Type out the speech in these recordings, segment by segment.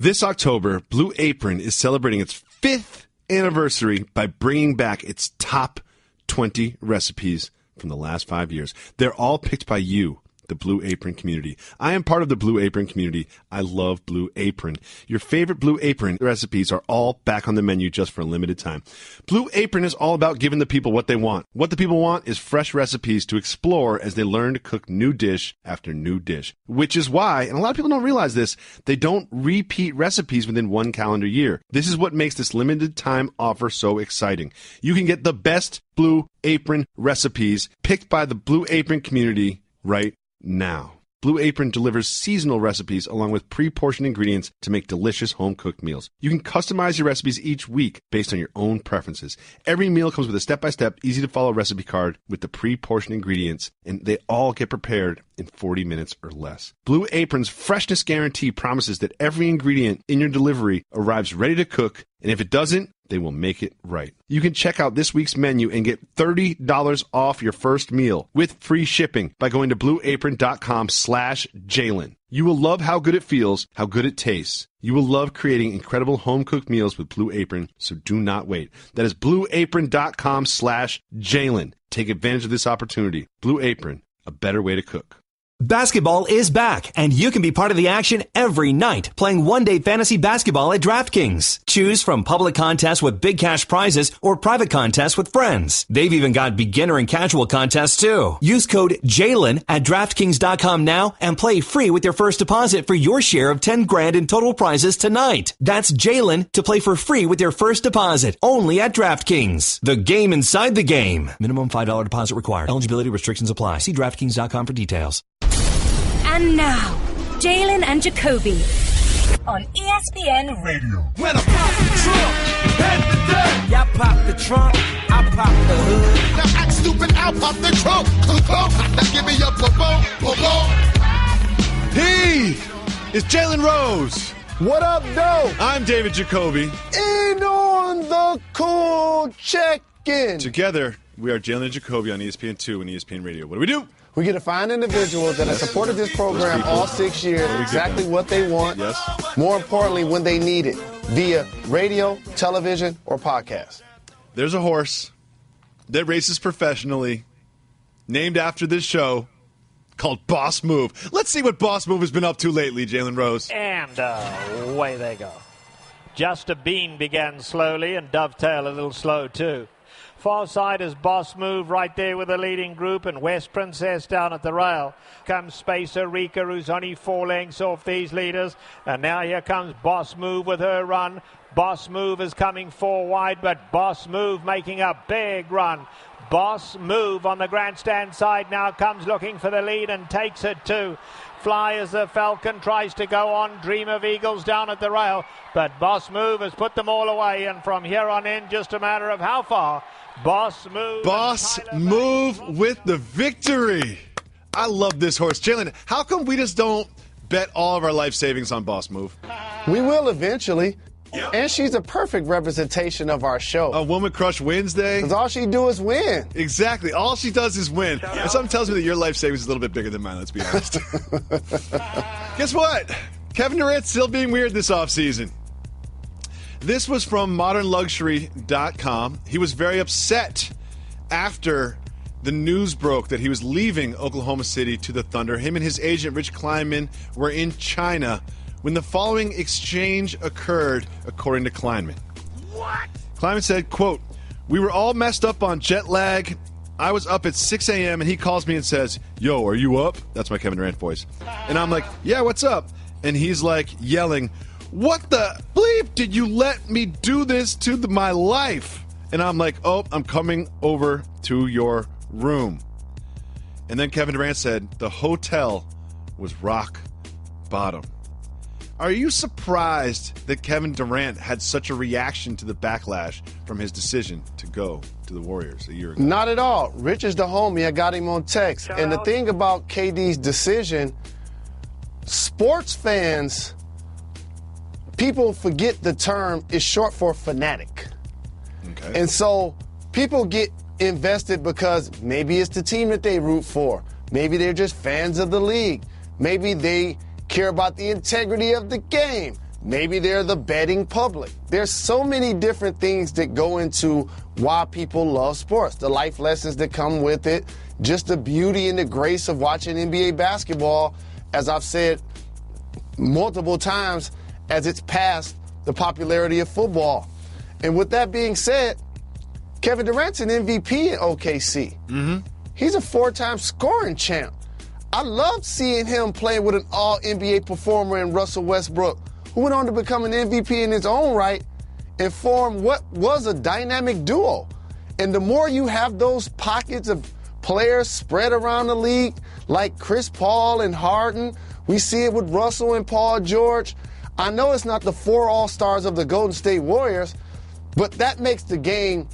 This October, Blue Apron is celebrating its 5th anniversary by bringing back its top 20 recipes from the last 5 years. They're all picked by you, the Blue Apron community. I am part of the Blue Apron community. I love Blue Apron. Your favorite Blue Apron recipes are all back on the menu just for a limited time. Blue Apron is all about giving the people what they want. What the people want is fresh recipes to explore as they learn to cook new dish after new dish, which is why, and a lot of people don't realize this, they don't repeat recipes within one calendar year. This is what makes this limited time offer so exciting. You can get the best Blue Apron recipes picked by the Blue Apron community right now. Blue Apron delivers seasonal recipes along with pre-portioned ingredients to make delicious home-cooked meals. You can customize your recipes each week based on your own preferences. Every meal comes with a step-by-step, easy-to-follow recipe card with the pre-portioned ingredients, and they all get prepared in 40 minutes or less. Blue Apron's freshness guarantee promises that every ingredient in your delivery arrives ready to cook, and if it doesn't, they will make it right. You can check out this week's menu and get $30 off your first meal with free shipping by going to blueapron.com/Jalen. You will love how good it feels, how good it tastes. You will love creating incredible home-cooked meals with Blue Apron, so do not wait. That is blueapron.com/Jalen. Take advantage of this opportunity. Blue Apron, a better way to cook. Basketball is back, and you can be part of the action every night playing one-day fantasy basketball at DraftKings. Choose from public contests with big cash prizes or private contests with friends. They've even got beginner and casual contests, too. Use code JALEN at DraftKings.com now and play free with your first deposit for your share of $10,000 in total prizes tonight. That's JALEN to play for free with your first deposit, only at DraftKings. The game inside the game. Minimum $5 deposit required. Eligibility restrictions apply. See DraftKings.com for details. And now, Jalen and Jacoby on ESPN Radio. When I pop the trunk, head the dirt. Y'all pop the trunk, I pop the hood. Now act stupid, I'll pop the trunk. Now give me your boom. He is Jalen Rose. What up, though? I'm David Jacoby. In on the cool check-in. Together, we are Jalen and Jacoby on ESPN2 and ESPN Radio. What do? We get to find individuals that have supported this program all 6 years, exactly what they want. Yes. More importantly, when they need it, via radio, television, or podcast. There's a horse that races professionally, named after this show, called Boss Move. Let's see what Boss Move has been up to lately, Jalen Rose. And away they go. Just a Bean began slowly, and Dovetail a little slow too. Far side is Boss Move right there with the leading group, and West Princess down at the rail. Comes Spacer Rika, who's only 4 lengths off these leaders. And now here comes Boss Move with her run. Boss Move is coming 4 wide, but Boss Move making a big run. Boss Move on the grandstand side now comes looking for the lead and takes it too. Fly as the Falcon tries to go on. Dream of Eagles down at the rail. But Boss Move has put them all away. And from here on in, just a matter of how far. Boss Move. Boss Move with the victory. I love this horse. Jalen, how come we just don't bet all of our life savings on Boss Move? We will eventually. Yep. And she's a perfect representation of our show. A Woman Crush Wednesday. Because all she do is win. Exactly. All she does is win. And something tells me that your life savings is a little bit bigger than mine, let's be honest. Guess what? Kevin Durant's still being weird this offseason. This was from modernluxury.com. He was very upset after the news broke that he was leaving Oklahoma City to the Thunder. Him and his agent, Rich Kleinman, were in China when the following exchange occurred, according to Kleinman. What? Kleinman said, quote, "We were all messed up on jet lag. I was up at 6 a.m. and he calls me and says, 'Yo, are you up?' That's my Kevin Durant voice. And I'm like, 'Yeah, what's up?' And he's like yelling, 'What the bleep did you let me do this to my life?' And I'm like, 'Oh, I'm coming over to your room.' And then Kevin Durant said, 'The hotel was rock bottom.'" Are you surprised that Kevin Durant had such a reaction to the backlash from his decision to go to the Warriors a year ago? Not at all. Rich is the homie. I got him on text. And the thing about KD's decision, sports fans, people forget the term is short for fanatic. Okay. And so people get invested because maybe it's the team that they root for. Maybe they're just fans of the league. Maybe they care about the integrity of the game. Maybe they're the betting public. There's so many different things that go into why people love sports. The life lessons that come with it, just the beauty and the grace of watching NBA basketball, as I've said multiple times, as it's passed the popularity of football. And with that being said, Kevin Durant's an MVP in OKC. Mm-hmm. He's a 4-time scoring champ. I loved seeing him play with an all-NBA performer in Russell Westbrook, who went on to become an MVP in his own right and form what was a dynamic duo. And the more you have those pockets of players spread around the league, like Chris Paul and Harden, we see it with Russell and Paul George. I know it's not the 4 All-Stars of the Golden State Warriors, but that makes the game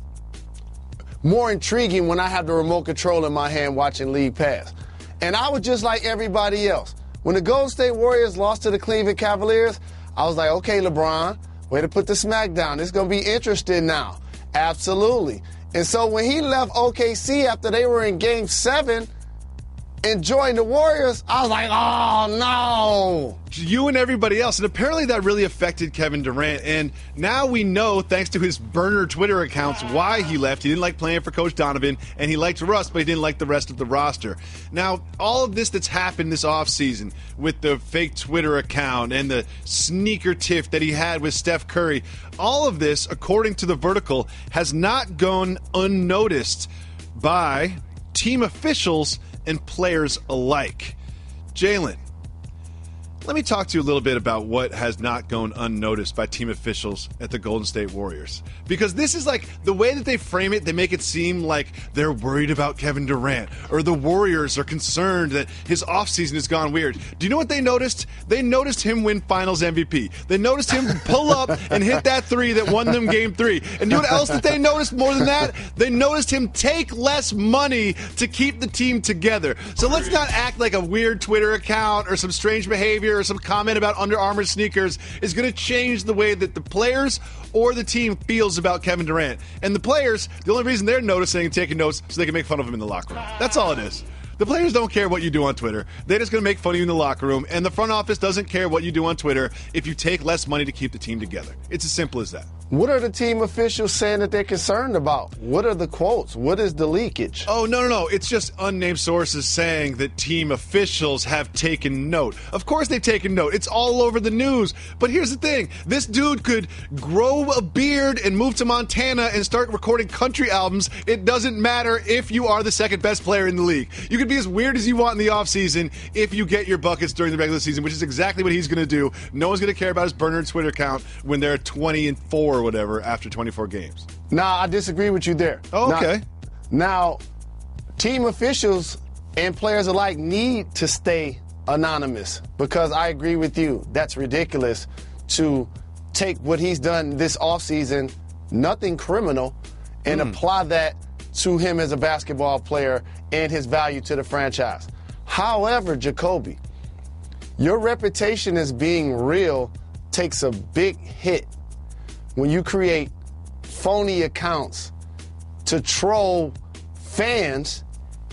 more intriguing when I have the remote control in my hand watching League Pass. And I was just like everybody else. When the Golden State Warriors lost to the Cleveland Cavaliers, I was like, okay, LeBron, way to put the smack down. It's going to be interesting now. Absolutely. And so when he left OKC after they were in Game 7 and joined the Warriors, I was like, oh, no. You and everybody else. And apparently that really affected Kevin Durant. And now we know, thanks to his burner Twitter accounts, why he left. He didn't like playing for Coach Donovan, and he liked Russ, but he didn't like the rest of the roster. Now, all of this that's happened this offseason with the fake Twitter account and the sneaker tiff that he had with Steph Curry, all of this, according to The Vertical, has not gone unnoticed by team officials and players alike. Jalen, let me talk to you a little bit about what has not gone unnoticed by team officials at the Golden State Warriors. Because this is like, the way that they frame it, they make it seem like they're worried about Kevin Durant, or the Warriors are concerned that his offseason has gone weird. Do you know what they noticed? They noticed him win Finals MVP. They noticed him pull up and hit that 3 that won them Game 3. And you know what else that they noticed more than that? They noticed him take less money to keep the team together. So let's not act like a weird Twitter account or some strange behavior or some comment about Under Armour sneakers is going to change the way that the players or the team feels about Kevin Durant. And the players, the only reason they're noticing and taking notes so they can make fun of him in the locker room. That's all it is. The players don't care what you do on Twitter. They're just going to make fun of you in the locker room. And the front office doesn't care what you do on Twitter if you take less money to keep the team together. It's as simple as that. What are the team officials saying that they're concerned about? What are the quotes? What is the leakage? Oh, no. It's just unnamed sources saying that team officials have taken note. Of course they've taken note. It's all over the news. But here's the thing. This dude could grow a beard and move to Montana and start recording country albums. It doesn't matter if you are the second best player in the league. You can be as weird as you want in the offseason if you get your buckets during the regular season, which is exactly what he's going to do. No one's going to care about his burner Twitter account when they're 20-4 or whatever after 24 games. Nah, I disagree with you there. Oh, okay. Now, team officials and players alike need to stay anonymous because I agree with you. That's ridiculous to take what he's done this offseason, nothing criminal, and apply that to him as a basketball player and his value to the franchise. However, Jacoby, your reputation as being real takes a big hit when you create phony accounts to troll fans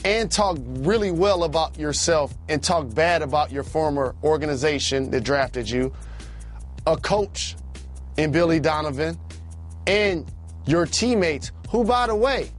and talk really well about yourself and talk bad about your former organization that drafted you, a coach in Billy Donovan, and your teammates, who, by the way,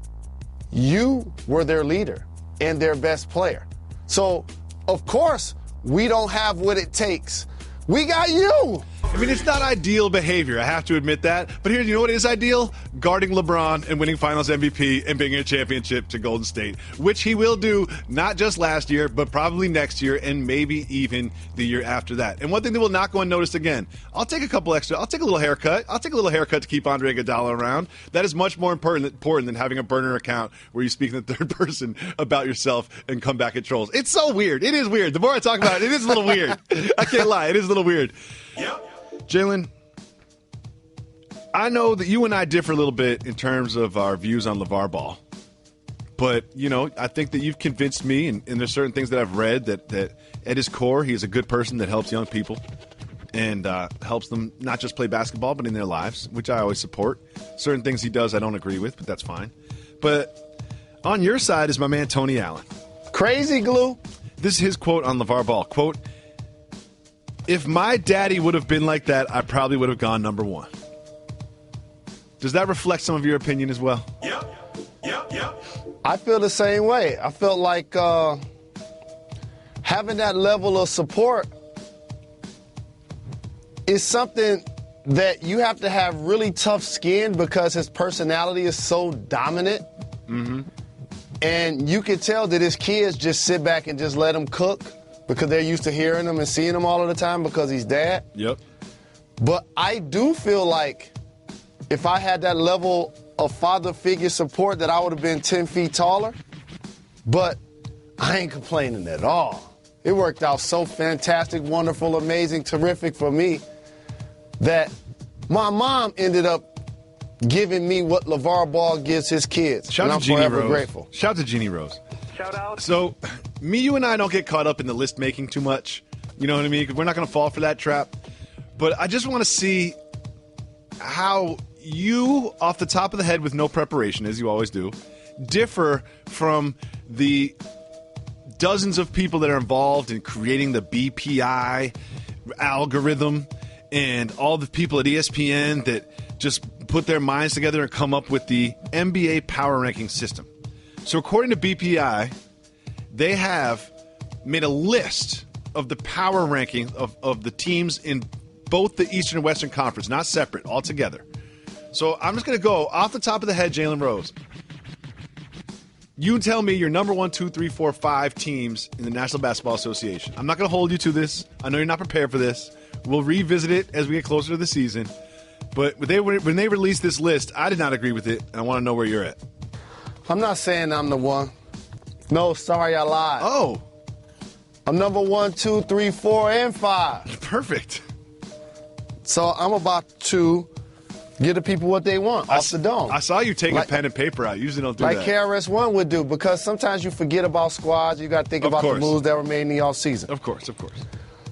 you were their leader and their best player. So, of course, we don't have what it takes. We got you. I mean, it's not ideal behavior, I have to admit that. But here, you know what is ideal? Guarding LeBron and winning Finals MVP and bringing a championship to Golden State, which he will do not just last year, but probably next year and maybe even the year after that. And one thing that will not go unnoticed again, I'll take a little haircut. I'll take a little haircut to keep Andre Iguodala around. That is much more important than having a burner account where you speak in the third person about yourself and come back at trolls. It's so weird. It is weird. The more I talk about it, it is a little weird. I can't lie. It is a little weird. Yep. Jalen, I know that you and I differ a little bit in terms of our views on LeVar Ball. But, you know, I think that you've convinced me, and there's certain things that I've read that at his core, he is a good person that helps young people and helps them not just play basketball, but in their lives, which I always support. Certain things he does I don't agree with, but that's fine. But on your side is my man Tony Allen. Crazy glue. This is his quote on LeVar Ball. Quote, If my daddy would have been like that, I probably would have gone number 1. Does that reflect some of your opinion as well? Yep. I feel the same way. I felt like having that level of support is something that you have to have really tough skin because his personality is so dominant. Mm-hmm. And you can tell that his kids just sit back and just let him cook because they're used to hearing him and seeing him all of the time because he's dad. Yep. But I do feel like if I had that level of father figure support that I would have been 10 feet taller. But I ain't complaining at all. It worked out so fantastic, wonderful, amazing, terrific for me that my mom ended up giving me what LeVar Ball gives his kids. Shout out to Jeannie Rose. Grateful. Shout out to Jeannie Rose. Shout out. So, you and I don't get caught up in the list making too much. You know what I mean? 'Cause we're not going to fall for that trap. But I just want to see how you, off the top of the head with no preparation, as you always do, differ from the dozens of people that are involved in creating the BPI algorithm and all the people at ESPN that just put their minds together and come up with the NBA power ranking system. So according to BPI, they have made a list of the power ranking of the teams in both the Eastern and Western Conference, not separate, all together. So I'm just going to go off the top of the head, Jalen Rose. You tell me your number 1, 2, 3, 4, 5 teams in the National Basketball Association. I'm not going to hold you to this. I know you're not prepared for this. We'll revisit it as we get closer to the season. But when they released this list, I did not agree with it, and I want to know where you're at. I'm not saying I'm the one. No, sorry, I lied. Oh. I'm number 1, 2, 3, 4, and 5. Perfect. So I'm about to give the people what they want off the dome. I saw you taking a pen and paper out. Usually don't do that. Like KRS-One would do, because sometimes you forget about squads. You got to think about the moves that were made in the offseason. Of course.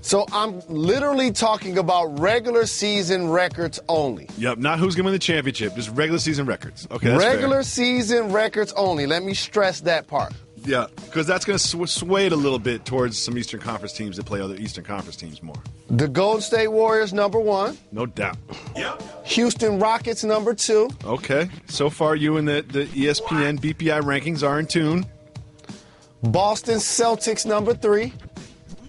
So I'm literally talking about regular season records only. Yep, not who's going to win the championship, just regular season records. Okay, that's regular fair. Season records only. Let me stress that part. Yeah, because that's going to sway it a little bit towards some Eastern Conference teams that play other Eastern Conference teams more. The Golden State Warriors, number 1. No doubt. Yep. Houston Rockets, number 2. Okay, so far you and the ESPN BPI rankings are in tune. Boston Celtics, number 3.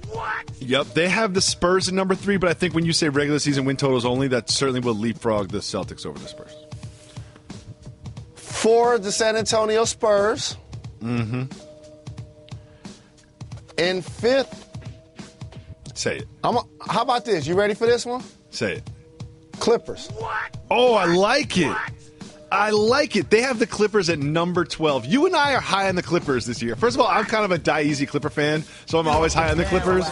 What? Yep, they have the Spurs at number 3, but I think when you say regular season win totals only, that certainly will leapfrog the Celtics over the Spurs. 4, the San Antonio Spurs. Mm-hmm. And 5th. Say it. How about this? You ready for this one? Say it. Clippers. What? Oh, I like it. What? I like it. They have the Clippers at number 12. You and I are high on the Clippers this year. First of all, I'm kind of a die easy Clipper fan, so I'm always high on the Clippers.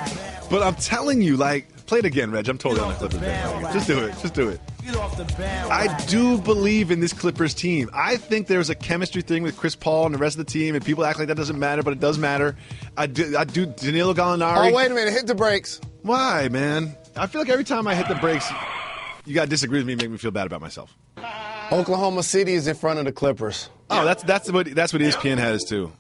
But I'm telling you, play it again, Reg. I'm totally on the Clippers bandwagon. Just do it. I do believe in this Clippers team. I think there's a chemistry thing with Chris Paul and the rest of the team, and people act like that doesn't matter, but it does matter. I do. Danilo Gallinari. Oh, wait a minute. Hit the brakes. Why, man? I feel like every time I hit the brakes, you got to disagree with me and make me feel bad about myself. Oklahoma City is in front of the Clippers. Oh, that's what ESPN has too.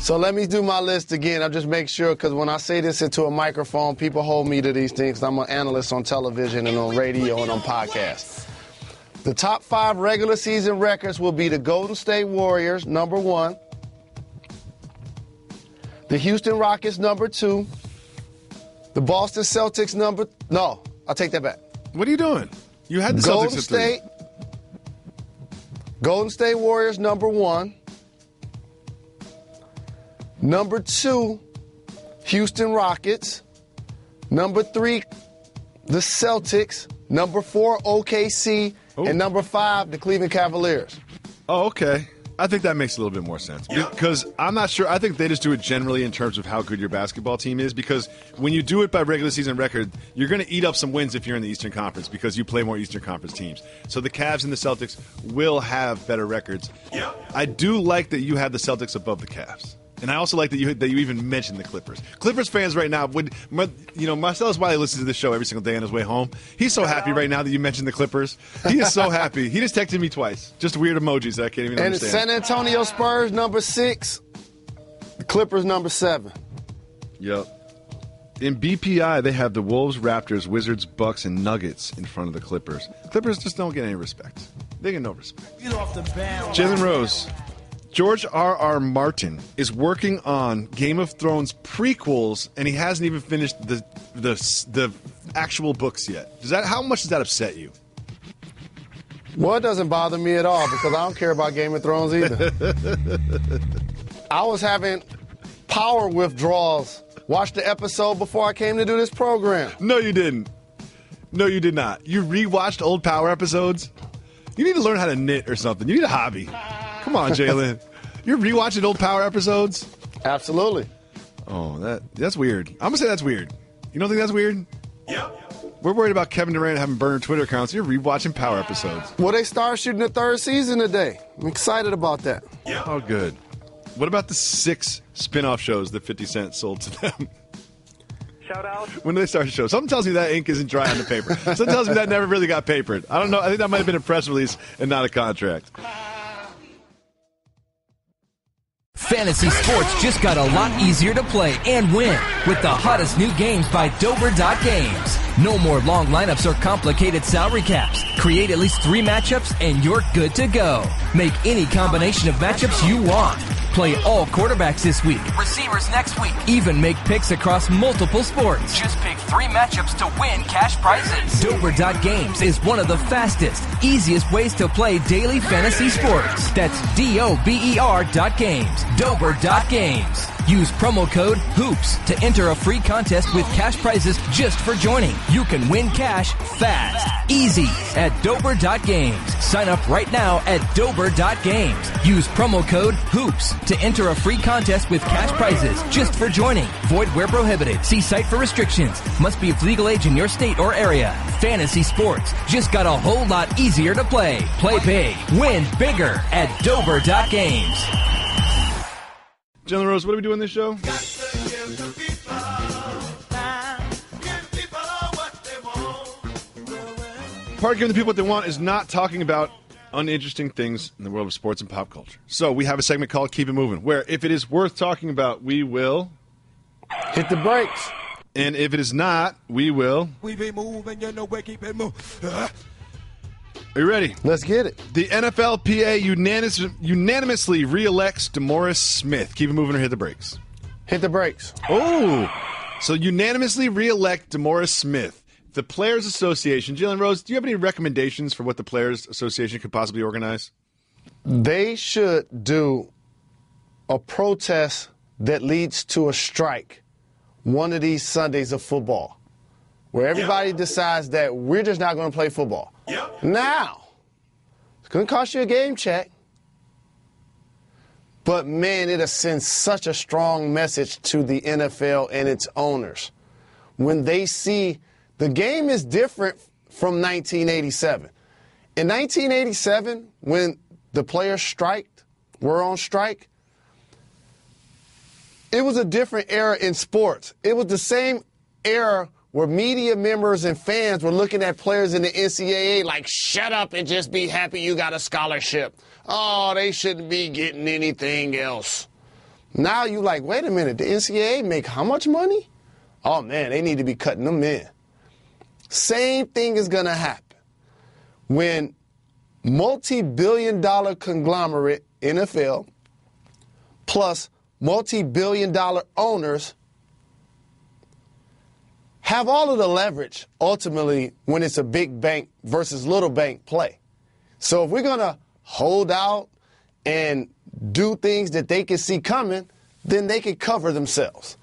So let me do my list again. I'll just make sure, because when I say this into a microphone, people hold me to these things. I'm an analyst on television and on radio and on podcasts. The top 5 regular season records will be the Golden State Warriors, number 1. The Houston Rockets, number 2. The Boston Celtics, No, I'll take that back. What are you doing? You had the Celtics at 3. Golden State Warriors, number 1. Number 2, Houston Rockets. Number 3, the Celtics. Number 4, OKC. Ooh. And number 5, the Cleveland Cavaliers. Oh, okay. I think that makes a little bit more sense. Because I'm not sure. I think they just do it generally in terms of how good your basketball team is. Because when you do it by regular season record, you're going to eat up some wins if you're in the Eastern Conference because you play more Eastern Conference teams. So the Cavs and the Celtics will have better records. I do like that you have the Celtics above the Cavs. And I also like that you even mentioned the Clippers. Clippers fans right now, Marcellus Wiley listens to this show every single day on his way home. He's so happy right now that you mentioned the Clippers. He is so happy. He just texted me twice. Just weird emojis that I can't even understand. And San Antonio Spurs, number 6. The Clippers, number 7. Yep. In BPI, they have the Wolves, Raptors, Wizards, Bucks, and Nuggets in front of the Clippers. Clippers just don't get any respect. They get no respect. Jalen Rose. George R.R. Martin is working on Game of Thrones prequels, and he hasn't even finished the actual books yet. How much does that upset you? Well, it doesn't bother me at all because I don't care about Game of Thrones either. I was having power withdrawals. Watch the episode before I came to do this program. No, you didn't. No, you did not. You rewatched old Power episodes? You need to learn how to knit or something. You need a hobby. Come on, Jalen. You're rewatching old Power episodes? Absolutely. Oh, that's weird. I'm going to say that's weird. You don't think that's weird? Yep. We're worried about Kevin Durant having burner Twitter accounts. You're rewatching Power episodes. Well, they start shooting the third season today. I'm excited about that. Yep. Oh, good. What about the 6 spin-off shows that 50 Cent sold to them? Shout out. When do they start the show? Something tells me that ink isn't dry on the paper. Something tells me that never really got papered. I don't know. I think that might have been a press release and not a contract. Fantasy sports just got a lot easier to play and win with the hottest new games by Dober.Games. No more long lineups or complicated salary caps. Create at least 3 matchups and you're good to go. Make any combination of matchups you want. Play all quarterbacks this week, receivers next week. Even make picks across multiple sports. Just pick 3 matchups to win cash prizes. Dober.Games is one of the fastest, easiest ways to play daily fantasy sports. That's Dober.Games. Dober.Games. Use promo code HOOPS to enter a free contest with cash prizes just for joining. You can win cash fast, easy at Dober.Games. Sign up right now at Dober.Games. Use promo code HOOPS to enter a free contest with cash prizes just for joining. Void where prohibited. See site for restrictions. Must be of legal age in your state or area. Fantasy sports just got a whole lot easier to play. Play big, win bigger at Dober.Games. Jalen Rose, what are we doing this show? Part of giving the people what they want is not talking about uninteresting things in the world of sports and pop culture. So we have a segment called Keep It Moving, where if it is worth talking about, we will hit the brakes. And if it is not, we will. We be moving, you know we keep it moving. Are you ready? Let's get it. The NFLPA unanimously re-elects DeMaurice Smith. Keep it moving or hit the brakes. Hit the brakes. Oh, so unanimously re-elect DeMaurice Smith. The Players Association. Jalen Rose, do you have any recommendations for what the Players Association could possibly organize? They should do a protest that leads to a strike one of these Sundays of football, where everybody decides that we're just not going to play football. Yep. Now, it's going to cost you a game check, but, man, it'll send such a strong message to the NFL and its owners when they see the game is different from 1987. In 1987, when the players were on strike, it was a different era in sports. It was the same era where media members and fans were looking at players in the NCAA like, shut up and just be happy you got a scholarship. Oh, they shouldn't be getting anything else. Now you like, wait a minute, the NCAA make how much money? Oh, man, they need to be cutting them in. Same thing is going to happen when multi-billion-dollar conglomerate NFL plus multi-billion-dollar owners have all of the leverage, ultimately, when it's a big bank versus little bank play. So if we're going to hold out and do things that they can see coming, then they can cover themselves.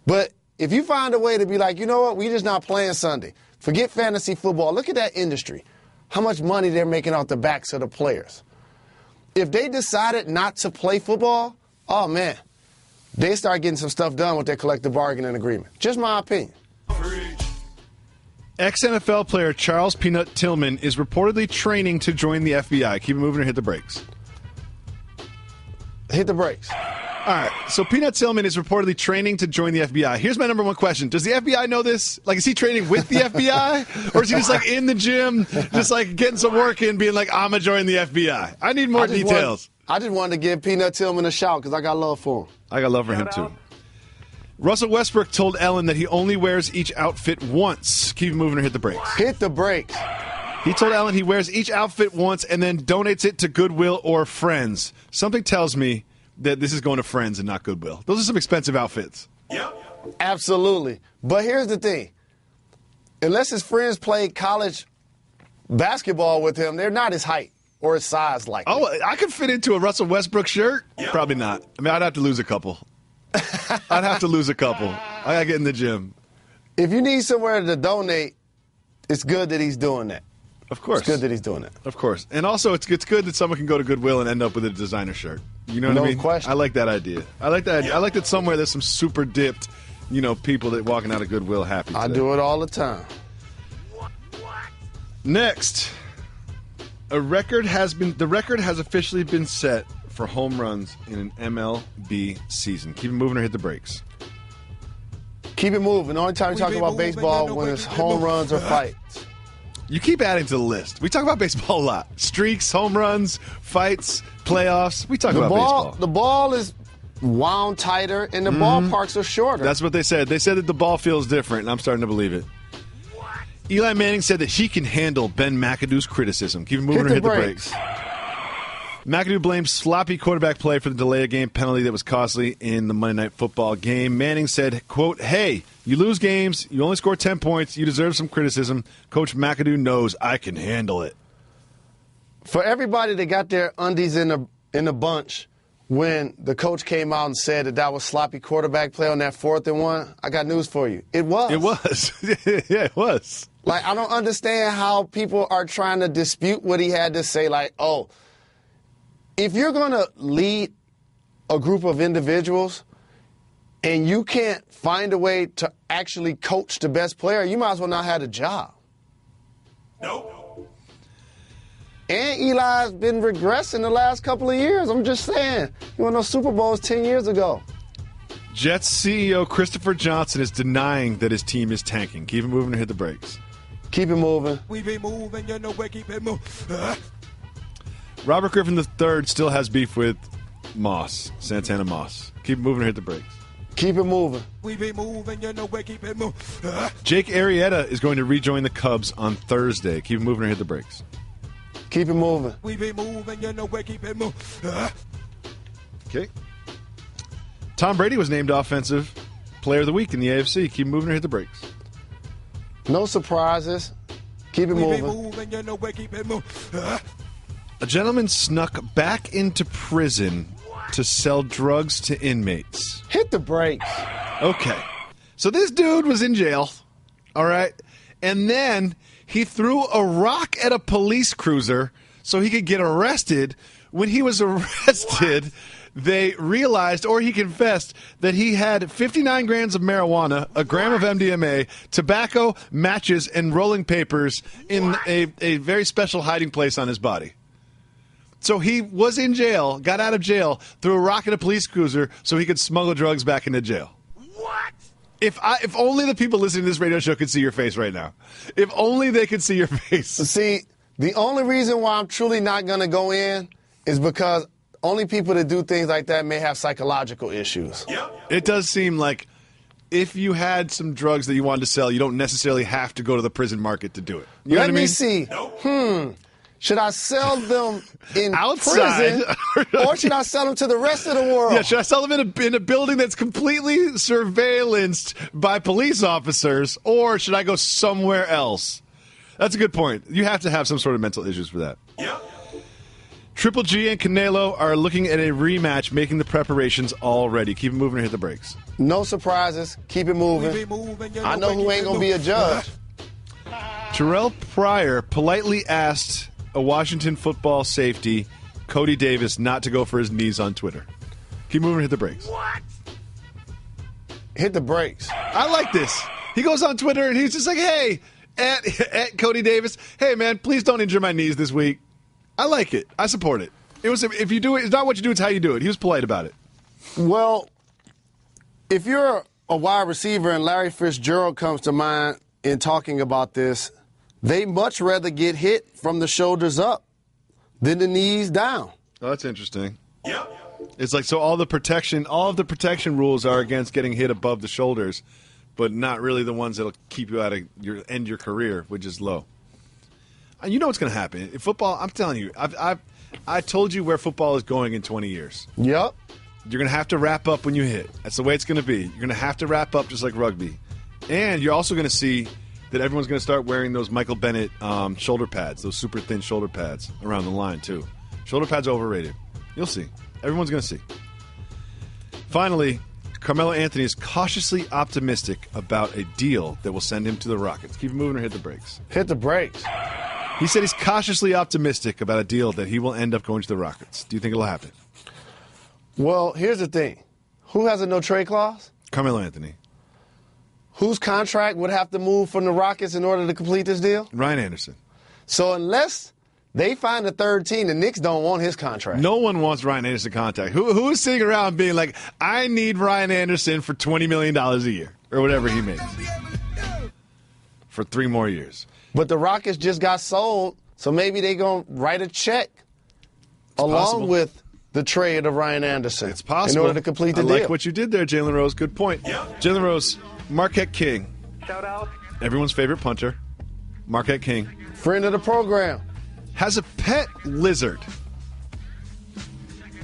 But if you find a way to be like, you know what, we're just not playing Sunday. Forget fantasy football. Look at that industry, how much money they're making off the backs of the players. If they decided not to play football, oh, man, they start getting some stuff done with their collective bargaining agreement. Just my opinion. Ex-NFL player Charles Peanut Tillman is reportedly training to join the FBI. Keep it moving or hit the brakes. Hit the brakes. All right, so Peanut Tillman is reportedly training to join the FBI. Here's my number one question. Does the FBI know this? Like, is he training with the FBI? Or is he just, like, in the gym, just, like, getting some work in, being like, I'm going to join the FBI? I need more details. I just wanted to give Peanut Tillman a shout because I got love for him. I got love for him, too. Russell Westbrook told Ellen that he only wears each outfit once. Keep it moving or hit the brakes. Hit the brakes. He told Ellen he wears each outfit once and then donates it to Goodwill or Friends. Something tells me that this is going to Friends and not Goodwill. Those are some expensive outfits. Yep. Absolutely. But here's the thing. Unless his friends played college basketball with him, they're not his height or his size likely. Oh, I could fit into a Russell Westbrook shirt? Yep. Probably not. I mean, I'd have to lose a couple. I got to get in the gym. If you need somewhere to donate, it's good that he's doing that. Of course. It's good that he's doing that. Of course. And also, it's good that someone can go to Goodwill and end up with a designer shirt. You know what I mean? No question. I like that idea. I like that. I like that somewhere there's some super dipped, people that walking out of Goodwill happy today. I do it all the time. Next, the record has officially been set for home runs in an MLB season. Keep it moving or hit the brakes. Keep it moving. The only time we talk about baseball when it's home runs or fights. You keep adding to the list. We talk about baseball a lot. Streaks, home runs, fights, playoffs. We talk about baseball. The ball is wound tighter and the ballparks are shorter. That's what they said. They said that the ball feels different, and I'm starting to believe it. Eli Manning said that he can handle Ben McAdoo's criticism. Keep it moving or hit the brakes. McAdoo blamed sloppy quarterback play for the delay of game penalty that was costly in the Monday Night Football game. Manning said, quote, "Hey, you lose games, you only score 10 points, you deserve some criticism. Coach McAdoo knows I can handle it." For everybody that got their undies in the bunch when the coach came out and said that was sloppy quarterback play on that 4th and 1, I got news for you. It was. It was. Yeah, it was. Like, I don't understand how people are trying to dispute what he had to say. Like, oh, if you're going to lead a group of individuals and you can't find a way to actually coach the best player, you might as well not have a job. Nope. And Eli's been regressing the last couple of years. I'm just saying. You won those Super Bowls 10 years ago. Jets CEO Christopher Johnson is denying that his team is tanking. Keep it moving or hit the brakes. Keep it moving. We be moving, keep it moving. Robert Griffin III still has beef with Santana Moss. Keep it moving or hit the brakes. Keep it moving. We be moving, keep it moving. Jake Arrieta is going to rejoin the Cubs on Thursday. Keep it moving or hit the brakes. Keep it moving. We be moving, keep it moving. Okay. Tom Brady was named Offensive Player of the Week in the AFC. Keep it moving or hit the brakes. No surprises. Keep it moving. Keep it moving. A gentleman snuck back into prison to sell drugs to inmates. Hit the brakes. Okay. So this dude was in jail, all right? And then he threw a rock at a police cruiser so he could get arrested. When he was arrested, they realized, or he confessed, that he had 59 grams of marijuana, a gram of MDMA, tobacco, matches, and rolling papers in a very special hiding place on his body. So he was in jail, got out of jail, threw a rock at a police cruiser so he could smuggle drugs back into jail. What? If only the people listening to this radio show could see your face right now. If only they could see your face. See, the only reason why I'm truly not going to go in is because only people that do things like that may have psychological issues. Yep. It does seem like if you had some drugs that you wanted to sell, you don't necessarily have to go to the prison market to do it. You know what I mean? Let me see. Nope. Should I sell them in Outside. prison or should I sell them to the rest of the world? Yeah, should I sell them in a building that's completely surveillanced by police officers, or should I go somewhere else? That's a good point. You have to have some sort of mental issues for that. Yep. Triple G and Canelo are looking at a rematch, making the preparations all ready. Keep it moving or hit the brakes. No surprises. Keep it moving. I know who ain't going to be a judge. Terrell Pryor politely asked a Washington football safety, Cody Davis, not to go for his knees on Twitter. Keep moving or hit the brakes. What? Hit the brakes. I like this. He goes on Twitter and he's just like, hey, at Cody Davis, hey, man, please don't injure my knees this week. I like it. I support it. If you do it, it's not what you do, it's how you do it. He was polite about it. Well, if you're a wide receiver and Larry Fitzgerald comes to mind in talking about this, they much rather get hit from the shoulders up than the knees down. Oh, that's interesting. Yep. It's like, so all of the protection rules are against getting hit above the shoulders, but not really the ones that'll keep you out of your career, which is low. And you know what's going to happen in football. I'm telling you, I told you where football is going in 20 years. Yep. You're going to have to wrap up when you hit. That's the way it's going to be. You're going to have to wrap up just like rugby. And you're also going to see that everyone's going to start wearing those Michael Bennett shoulder pads, those super thin shoulder pads around the line, too. Shoulder pads are overrated. You'll see. Everyone's going to see. Finally, Carmelo Anthony is cautiously optimistic about a deal that will send him to the Rockets. Keep it moving or hit the brakes? Hit the brakes. He said he's cautiously optimistic about a deal that he will end up going to the Rockets. Do you think it'll happen? Well, here's the thing. Who has a no-trade clause? Carmelo Anthony. Whose contract would have to move from the Rockets in order to complete this deal? Ryan Anderson. So unless they find a third team, the Knicks don't want his contract. No one wants Ryan Anderson contract. Who is sitting around being like, I need Ryan Anderson for $20 million a year, or whatever he makes, for 3 more years? But the Rockets just got sold, so maybe they're going to write a check along with the trade of Ryan Anderson. It's possible. In order to complete the deal. I like what you did there, Jalen Rose. Good point. Yep. Jalen Rose, Marquette King. Shout out. Everyone's favorite punter, Marquette King. Friend of the program. Has a pet lizard,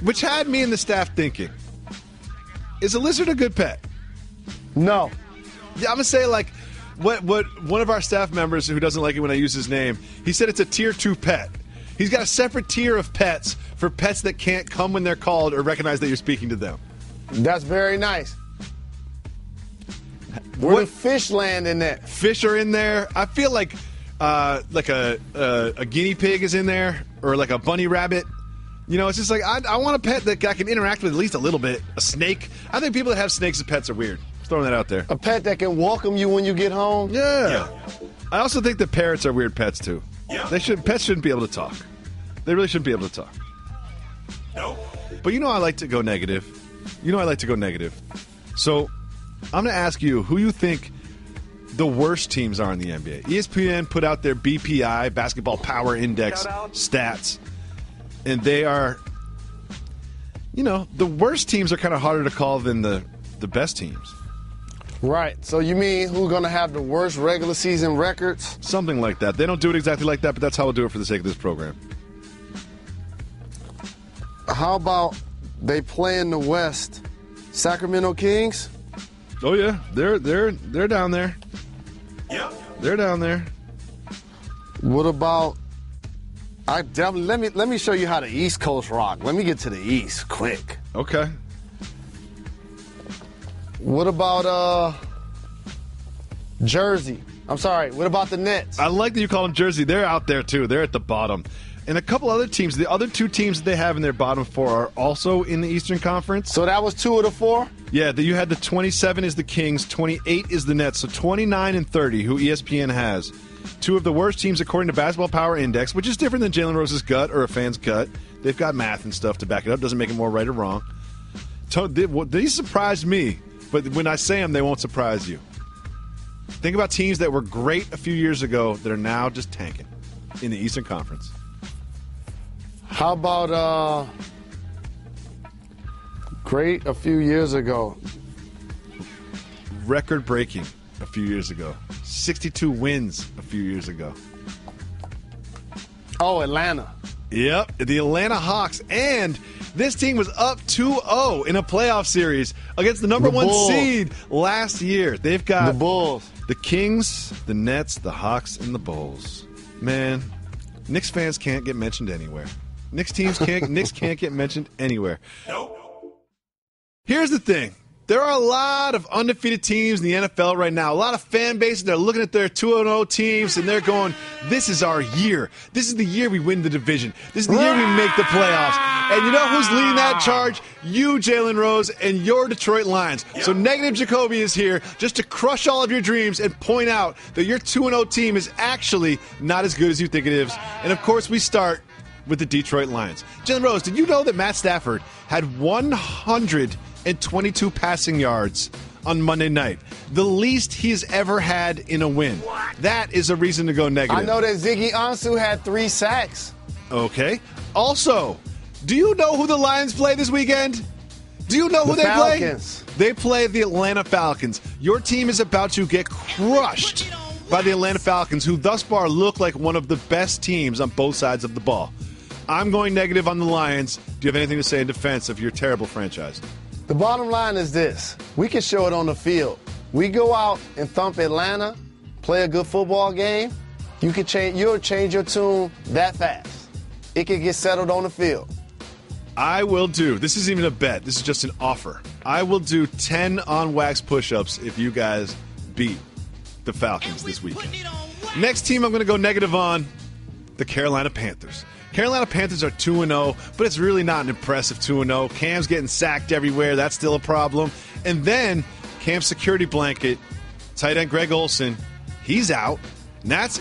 which had me and the staff thinking, is a lizard a good pet? No. Yeah, I'm going to say, like, what one of our staff members who doesn't like it when I use his name, he said it's a tier 2 pet. He's got a separate tier of pets for pets that can't come when they're called or recognize that you're speaking to them. That's very nice. Where the fish land in that? Fish are in there. I feel like a guinea pig is in there, or like a bunny rabbit. You know, it's just like, I want a pet that I can interact with at least a little bit. A snake. I think people that have snakes as pets are weird. Just throwing that out there. A pet that can welcome you when you get home? Yeah. I also think that parrots are weird pets, too. Yeah. Pets shouldn't be able to talk. They really shouldn't be able to talk. No. But I like to go negative. So I'm going to ask you who you think the worst teams are in the NBA. ESPN put out their BPI, Basketball Power Index stats. And they are, the worst teams are kind of harder to call than the best teams. Right. So you mean who's going to have the worst regular season records? Something like that. They don't do it exactly like that, but that's how we'll do it for the sake of this program. How about they play in the West? Sacramento Kings? Oh yeah, they're down there. Yep. They're down there. What about let me show you how the East Coast rock. Let me get to the East quick. Okay. What about Jersey? I'm sorry. What about the Nets? I like that you call them Jersey. They're out there too. They're at the bottom. And a couple other teams, the other 2 teams that they have in their bottom 4 are also in the Eastern Conference. So that was 2 of the 4? Yeah, you had the 27 is the Kings, 28 is the Nets, so 29 and 30, who ESPN has. 2 of the worst teams according to Basketball Power Index, which is different than Jalen Rose's gut or a fan's gut. They've got math and stuff to back it up. Doesn't make it more right or wrong. These surprised me, but when I say them, they won't surprise you. Think about teams that were great a few years ago that are now just tanking in the Eastern Conference. How about great a few years ago? Record-breaking a few years ago. 62 wins a few years ago. Oh, Atlanta. Yep, the Atlanta Hawks. And this team was up 2-0 in a playoff series against the number 1 seed last year. They've got the Bulls, the Kings, the Nets, the Hawks, and the Bulls. Man, Knicks fans can't get mentioned anywhere. Knicks can't get mentioned anywhere. Nope. Here's the thing. There are a lot of undefeated teams in the NFL right now. A lot of fan bases that are looking at their 2-0 teams, and they're going, this is our year. This is the year we win the division. This is the year we make the playoffs. And you know who's leading that charge? You, Jalen Rose, and your Detroit Lions. Yep. So Negative Jacoby is here just to crush all of your dreams and point out that your 2-0 team is actually not as good as you think it is. And, of course, we start with the Detroit Lions. Jalen Rose, did you know that Matt Stafford had 122 passing yards on Monday night? The least he's ever had in a win. What? That is a reason to go negative. I know that Ziggy Ansah had 3 sacks. Okay. Also, Do you know who the Lions play this weekend? Do you know who they Falcons. play? They play the Atlanta Falcons. Your team is about to get crushed by the Atlanta Falcons, who thus far look like one of the best teams on both sides of the ball. I'm going negative on the Lions. Do you have anything to say in defense of your terrible franchise? The bottom line is this. We can show it on the field. We go out and thump Atlanta, play a good football game, you'll change your tune that fast. It can get settled on the field. I will do. This isn't even a bet. This is just an offer. I will do 10 on-wax push-ups if you guys beat the Falcons this weekend. Next team I'm going to go negative on, the Carolina Panthers. Carolina Panthers are 2-0, but it's really not an impressive 2-0. Cam's getting sacked everywhere. That's still a problem. And then Cam's security blanket, tight end Greg Olsen, he's out. And that's,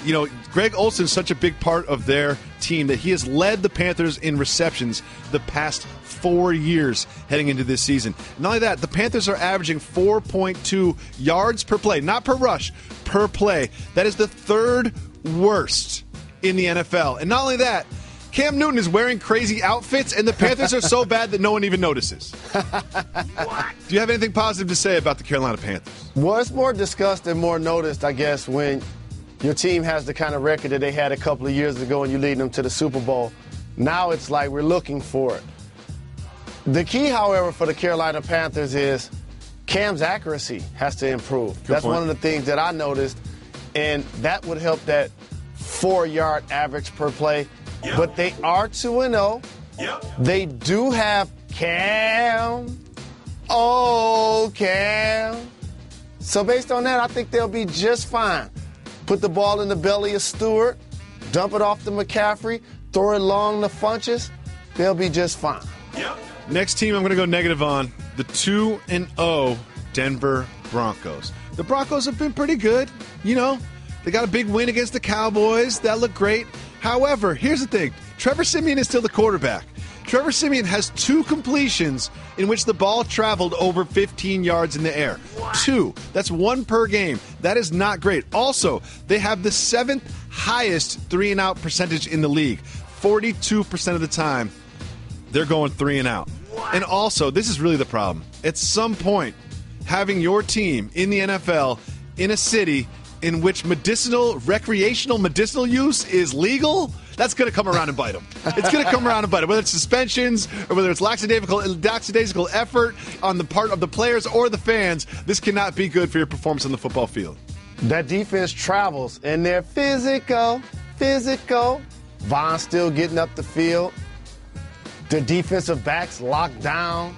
Greg Olsen's such a big part of their team that he has led the Panthers in receptions the past 4 years heading into this season. Not only that, the Panthers are averaging 4.2 yards per play, not per rush, per play. That is the third worst in the NFL. And not only that, Cam Newton is wearing crazy outfits, and the Panthers are so bad that no one even notices. Do you have anything positive to say about the Carolina Panthers? Well, it's more discussed and more noticed, I guess, when your team has the kind of record that they had a couple of years ago and you lead them to the Super Bowl. Now it's like we're looking for it. The key, however, for the Carolina Panthers is Cam's accuracy has to improve. That's one of the things that I noticed, and that would help that 4-yard average per play. Yep. But they are 2-0. Yep. They do have Cam. Oh, Cam. So based on that, I think they'll be just fine. Put the ball in the belly of Stewart, dump it off to McCaffrey, throw it long to Funches. They'll be just fine. Yep. Next team I'm going to go negative on, the 2-0 Denver Broncos. The Broncos have been pretty good. They got a big win against the Cowboys. That looked great. However, here's the thing. Trevor Siemian is still the quarterback. Trevor Siemian has 2 completions in which the ball traveled over 15 yards in the air. What? 2. That's 1 per game. That is not great. Also, they have the 7th highest 3-and-out percentage in the league. 42% of the time, they're going 3-and-out. What? And also, this is really the problem. At some point, having your team in the NFL in a city in which recreational medicinal use is legal, that's going to come around and bite them. It's going to come around and bite them. Whether it's suspensions or whether it's lackadaisical effort on the part of the players or the fans, this cannot be good for your performance on the football field. That defense travels, and they're physical. Von's still getting up the field. The defensive backs locked down.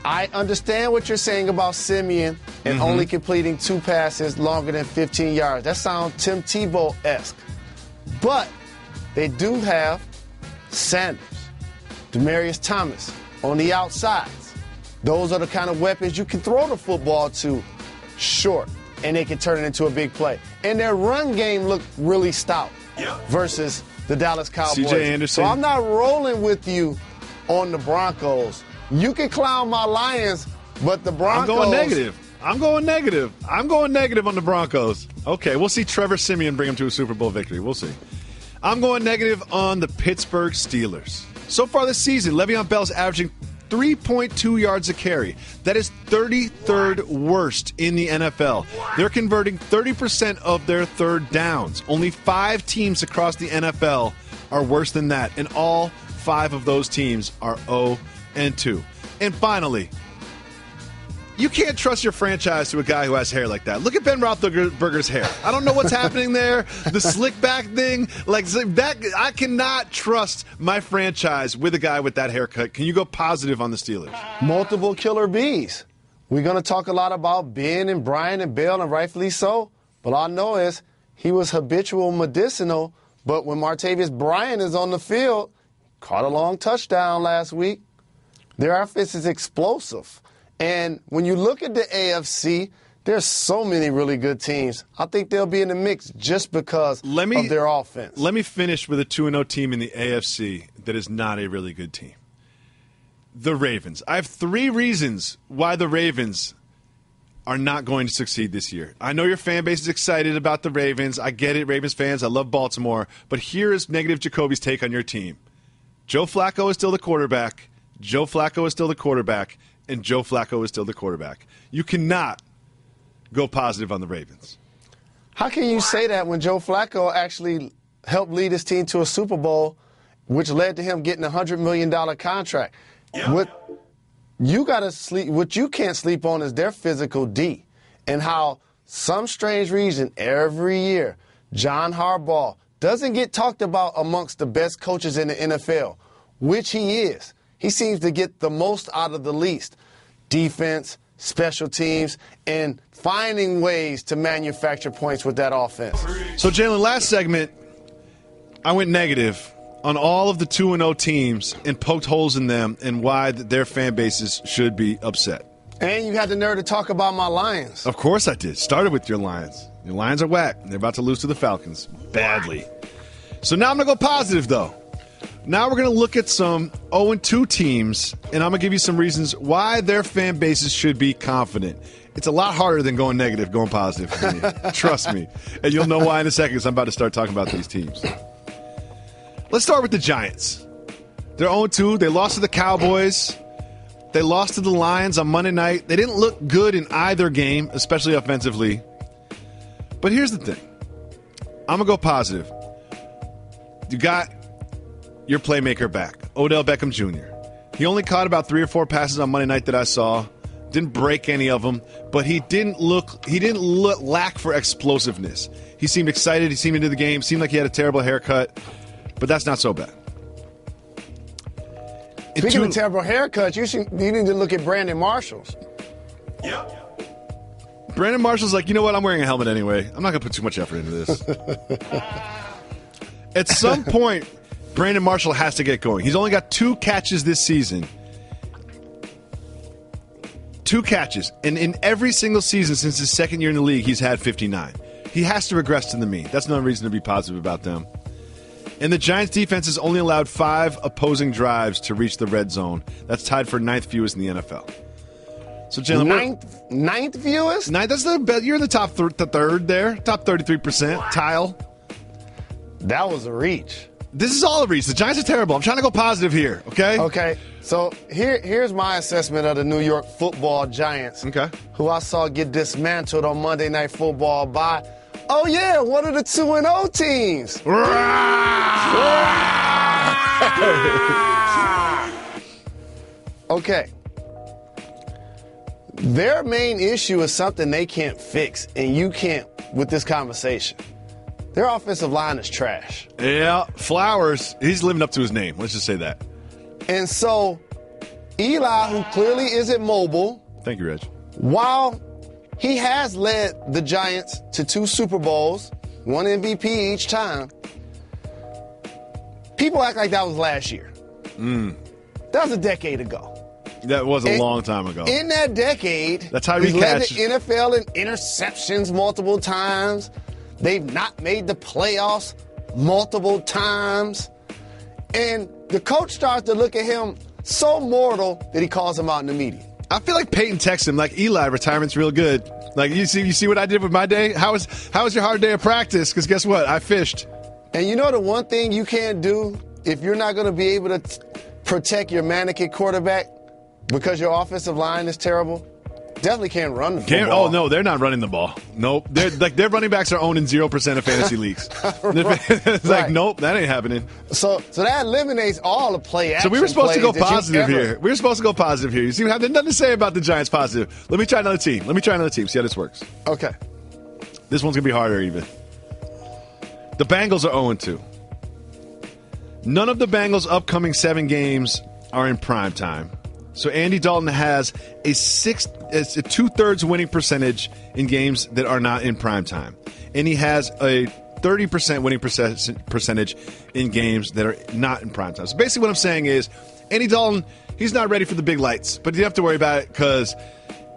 I understand what you're saying about Siemian and only completing 2 passes longer than 15 yards. That sounds Tim Tebow-esque. But they do have Sanders, Demaryius Thomas on the outsides. Those are the kind of weapons you can throw the football to short, and they can turn it into a big play. And their run game looked really stout versus the Dallas Cowboys. C.J. Anderson. So I'm not rolling with you on the Broncos. You can clown my Lions, but the Broncos... I'm going negative on the Broncos. Okay, we'll see Trevor Siemian bring them to a Super Bowl victory. We'll see. I'm going negative on the Pittsburgh Steelers. So far this season, Le'Veon Bell's averaging 3.2 yards a carry. That is 33rd worst in the NFL. They're converting 30% of their third downs. Only 5 teams across the NFL are worse than that, and all 5 of those teams are 0-2. And finally, you can't trust your franchise to a guy who has hair like that. Look at Ben Roethlisberger's hair. I don't know what's happening there. The slick back thing, like that, I cannot trust my franchise with a guy with that haircut. Can you go positive on the Steelers? Multiple killer bees. We're going to talk a lot about Ben and Brian and Bell, and rightfully so. But all I know is he was habitual medicinal. But when Martavis Bryant is on the field, caught a long touchdown last week. Their offense is explosive. And when you look at the AFC, there's so many really good teams. I think they'll be in the mix just because of their offense. Let me finish with a 2-0 team in the AFC that is not a really good team. The Ravens. I have 3 reasons why the Ravens are not going to succeed this year. I know your fan base is excited about the Ravens. I get it, Ravens fans. I love Baltimore. But here is Negative Jacoby's take on your team. Joe Flacco is still the quarterback. Joe Flacco is still the quarterback. And Joe Flacco is still the quarterback. You cannot go positive on the Ravens. How can you say that when Joe Flacco actually helped lead his team to a Super Bowl, which led to him getting a $100 million contract? Yeah. What you can't sleep on is their physical D, and how some strange reason every year John Harbaugh doesn't get talked about amongst the best coaches in the NFL, which he is. He seems to get the most out of the least. Defense, special teams, and finding ways to manufacture points with that offense. So, Jalen, last segment, I went negative on all of the 2-0 teams and poked holes in them and why their fan bases should be upset. And you had the nerve to talk about my Lions. Of course I did. Started with your Lions. Your Lions are whack. They're about to lose to the Falcons badly. So now I'm going to go positive, though. Now we're going to look at some 0-2 teams, and I'm going to give you some reasons why their fan bases should be confident. It's a lot harder than going negative, going positive for me. Trust me. And you'll know why in a second, because I'm about to start talking about these teams. Let's start with the Giants. They're 0-2. They lost to the Cowboys. They lost to the Lions on Monday night. They didn't look good in either game, especially offensively. But here's the thing. I'm going to go positive. You got your playmaker back, Odell Beckham Jr. He only caught about 3 or 4 passes on Monday night that I saw. Didn't break any of them, but he didn't lack for explosiveness. He seemed excited. He seemed into the game. Seemed like he had a terrible haircut, but that's not so bad. Speaking of terrible haircuts, you need to look at Brandon Marshall's. Yeah. Brandon Marshall's like, you know what? I'm wearing a helmet anyway. I'm not going to put too much effort into this. At some point, Brandon Marshall has to get going. He's only got 2 catches this season. 2 catches. And in every single season since his second year in the league, he's had 59. He has to regress to the mean. That's another reason to be positive about them. And the Giants' defense has only allowed 5 opposing drives to reach the red zone. That's tied for 9th fewest in the NFL. So, Jalen, ninth fewest? That's you're in the top third there, top 33%. Tile. That was a reach. This is all a reach. The Giants are terrible. I'm trying to go positive here, okay? Okay. So here's my assessment of the New York Football Giants, who I saw get dismantled on Monday Night Football by, one of the 2-0 teams. Okay. Their main issue is something they can't fix, and you can't with this conversation. Their offensive line is trash. Yeah, Flowers, he's living up to his name. Let's just say that. And so Eli, who clearly isn't mobile. Thank you, Reg. While he has led the Giants to 2 Super Bowls, 1 MVP each time, people act like that was last year. That was a decade ago. That was a long time ago. In that decade, that's how he's led the NFL in interceptions multiple times. They've not made the playoffs multiple times. And the coach starts to look at him so mortal that he calls him out in the media. I feel like Peyton texts him, like, Eli, retirement's real good. Like, you see what I did with my day? How was your hard day of practice? Because guess what? I fished. And you know the one thing you can't do if you're not going to be able to protect your mannequin quarterback because your offensive line is terrible? Definitely can't run the football. Oh, no, they're not running the ball. Nope. Their running backs are owned in 0% of fantasy leagues. It's like, nope, that ain't happening. So that eliminates all the play action. So we were supposed to go positive here. We were supposed to go positive here. You see, we have nothing to say about the Giants positive. Let me try another team. See how this works. Okay. This one's going to be harder even. The Bengals are 0-2. None of the Bengals' upcoming 7 games are in prime time. So Andy Dalton has a 2/3 winning percentage in games that are not in prime time. And he has a 30% winning percentage in games that are not in prime time. So basically what I'm saying is Andy Dalton, he's not ready for the big lights. But you don't have to worry about it because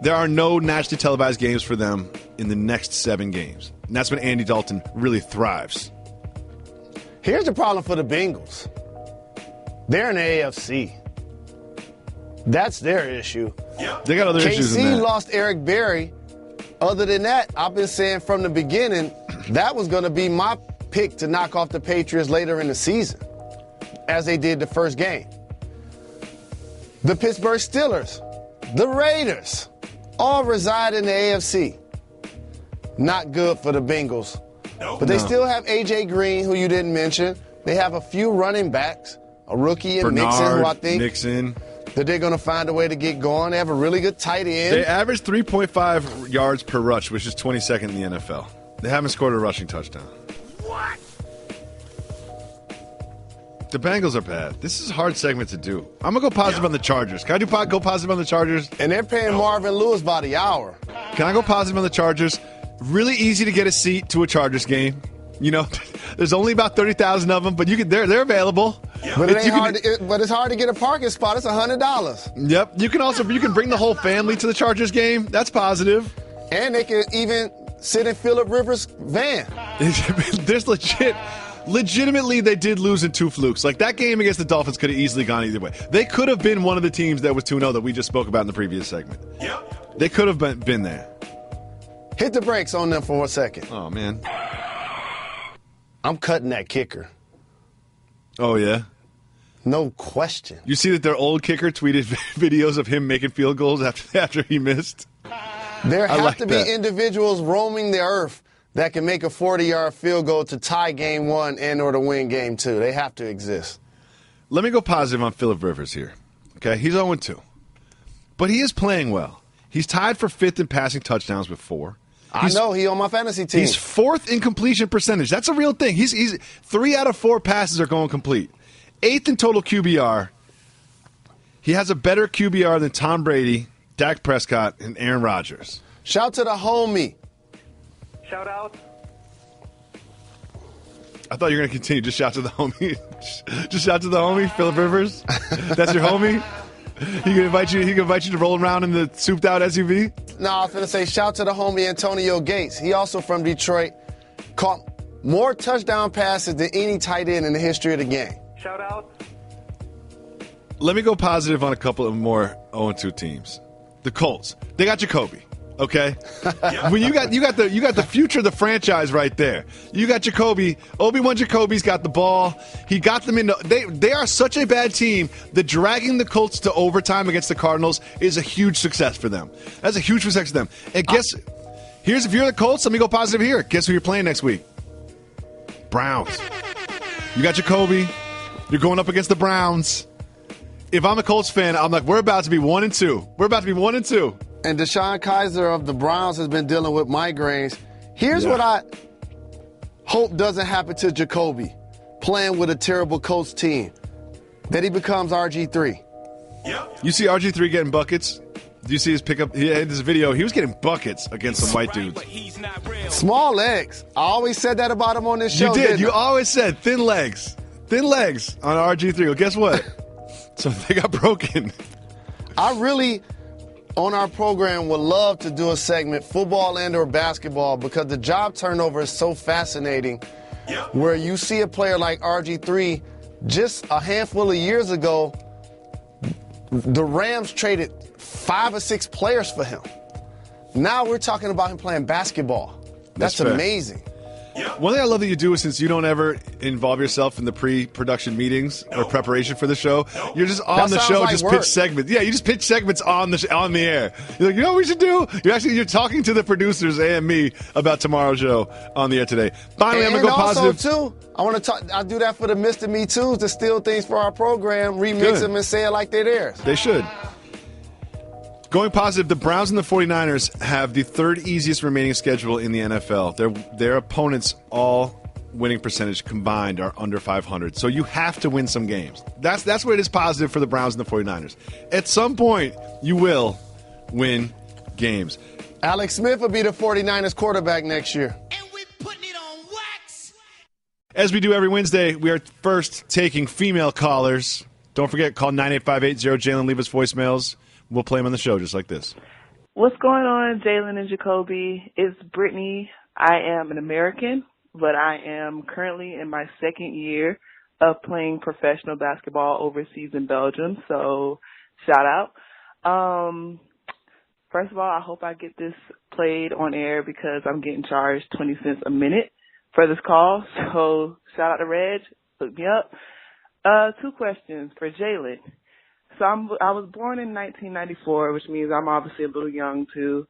there are no nationally televised games for them in the next 7 games. And that's when Andy Dalton really thrives. Here's the problem for the Bengals. They're in the AFC. That's their issue. Yeah. They got other issues than that. KC lost Eric Berry. Other than that, I've been saying from the beginning, that was going to be my pick to knock off the Patriots later in the season. as they did the first game. The Pittsburgh Steelers, the Raiders, all reside in the AFC. Not good for the Bengals. But they still have A.J. Green, who you didn't mention. They have a few running backs, a rookie in Mixon, who I think that they're going to find a way to get going. They have a really good tight end. They average 3.5 yards per rush, which is 22nd in the NFL. They haven't scored a rushing touchdown. What? The Bengals are bad. This is a hard segment to do. I'm going to go positive on the Chargers. Can I go positive on the Chargers? And they're paying Marvin Lewis by the hour. Can I go positive on the Chargers? Really easy to get a seat to a Chargers game. You know, there's only about 30,000 of them, but they're available. But it's hard to get a parking spot. It's $100. Yep. You can bring the whole family to the Chargers game. That's positive. And they can even sit in Phillip Rivers' van. There's legitimately, they did lose in 2 flukes. Like, that game against the Dolphins could have easily gone either way. They could have been one of the teams that was 2-0 that we just spoke about in the previous segment. Yep. They could have been there. Hit the brakes on them for a second. Oh, man. I'm cutting that kicker. Oh, yeah? No question. You see that their old kicker tweeted videos of him making field goals after he missed? There have to be individuals roaming the earth that can make a 40-yard field goal to tie game 1 and or to win game 2. They have to exist. Let me go positive on Phillip Rivers here. Okay, he's 0-2. But he is playing well. He's tied for 5th in passing touchdowns with 4. I know, he on my fantasy team. He's 4th in completion percentage. That's a real thing. He's 3 out of 4 passes are going complete. 8th in total QBR. He has a better QBR than Tom Brady, Dak Prescott, and Aaron Rodgers. Shout to the homie. Shout out. I thought you were going to continue. Just shout to the homie. Just shout to the homie, Phillip Rivers. That's your homie? He can invite you to roll around in the souped-out SUV? No, I was going to say shout to the homie Antonio Gates. He also from Detroit. Caught more touchdown passes than any tight end in the history of the game. Shout out. Let me go positive on a couple of more 0-2 teams. The Colts. They got Jacoby. Okay, when you got the future of the franchise right there. You got Jacoby. Obi-Wan Jacoby's got the ball. He got them into. They are such a bad team that dragging the Colts to overtime against the Cardinals is a huge success for them. That's a huge success for them. And if you're the Colts, let me go positive here. Guess who you're playing next week? Browns. You got Jacoby. You're going up against the Browns. If I'm a Colts fan, I'm like, we're about to be 1-2. We're about to be 1-2. And Deshaun Kaiser of the Browns has been dealing with migraines. Here's what I hope doesn't happen to Jacoby, playing with a terrible Colts team, that he becomes RG3. Yep. You see RG3 getting buckets? Do you see his pickup? He had this video. He was getting buckets against some white dudes. Small legs. I always said that about him on this show. You did. You always said thin legs. Thin legs on RG3. Well, guess what? So they got broken. I really, on our program, would love to do a segment, football and or basketball, because the job turnover is so fascinating. Yep. Where you see a player like RG3, just a handful of years ago, the Rams traded 5 or 6 players for him. Now we're talking about him playing basketball. That's amazing. Yep. One thing I love that you do is, since you don't ever involve yourself in the pre-production meetings or preparation for the show, you're just on the show, just pitch segments. Yeah, you just pitch segments on the air. You're like, you know what we should do? You're talking to the producers and me about tomorrow's show on the air today. Finally, I'm going to go positive. Too, I want to talk. I do that for the Mr. Me Too's to steal things for our program, remix them and say it like they're theirs. They should. Going positive, the Browns and the 49ers have the 3rd easiest remaining schedule in the NFL. Their opponents' all winning percentage combined are under 500. So you have to win some games. That's where it is positive for the Browns and the 49ers. At some point, you will win games. Alex Smith will be the 49ers quarterback next year. And we're putting it on wax. As we do every Wednesday, we are first taking female callers. Don't forget, call 98580-JALEN. Leave us voicemails. We'll play them on the show just like this. What's going on, Jalen and Jacoby? It's Brittany. I am an American, but I am currently in my 2nd year of playing professional basketball overseas in Belgium, so shout out. First of all, I hope I get this played on air because I'm getting charged 20 cents a minute for this call, so shout out to Reg. Hook me up. Two questions for Jalen. So I was born in 1994, which means I'm obviously a little young to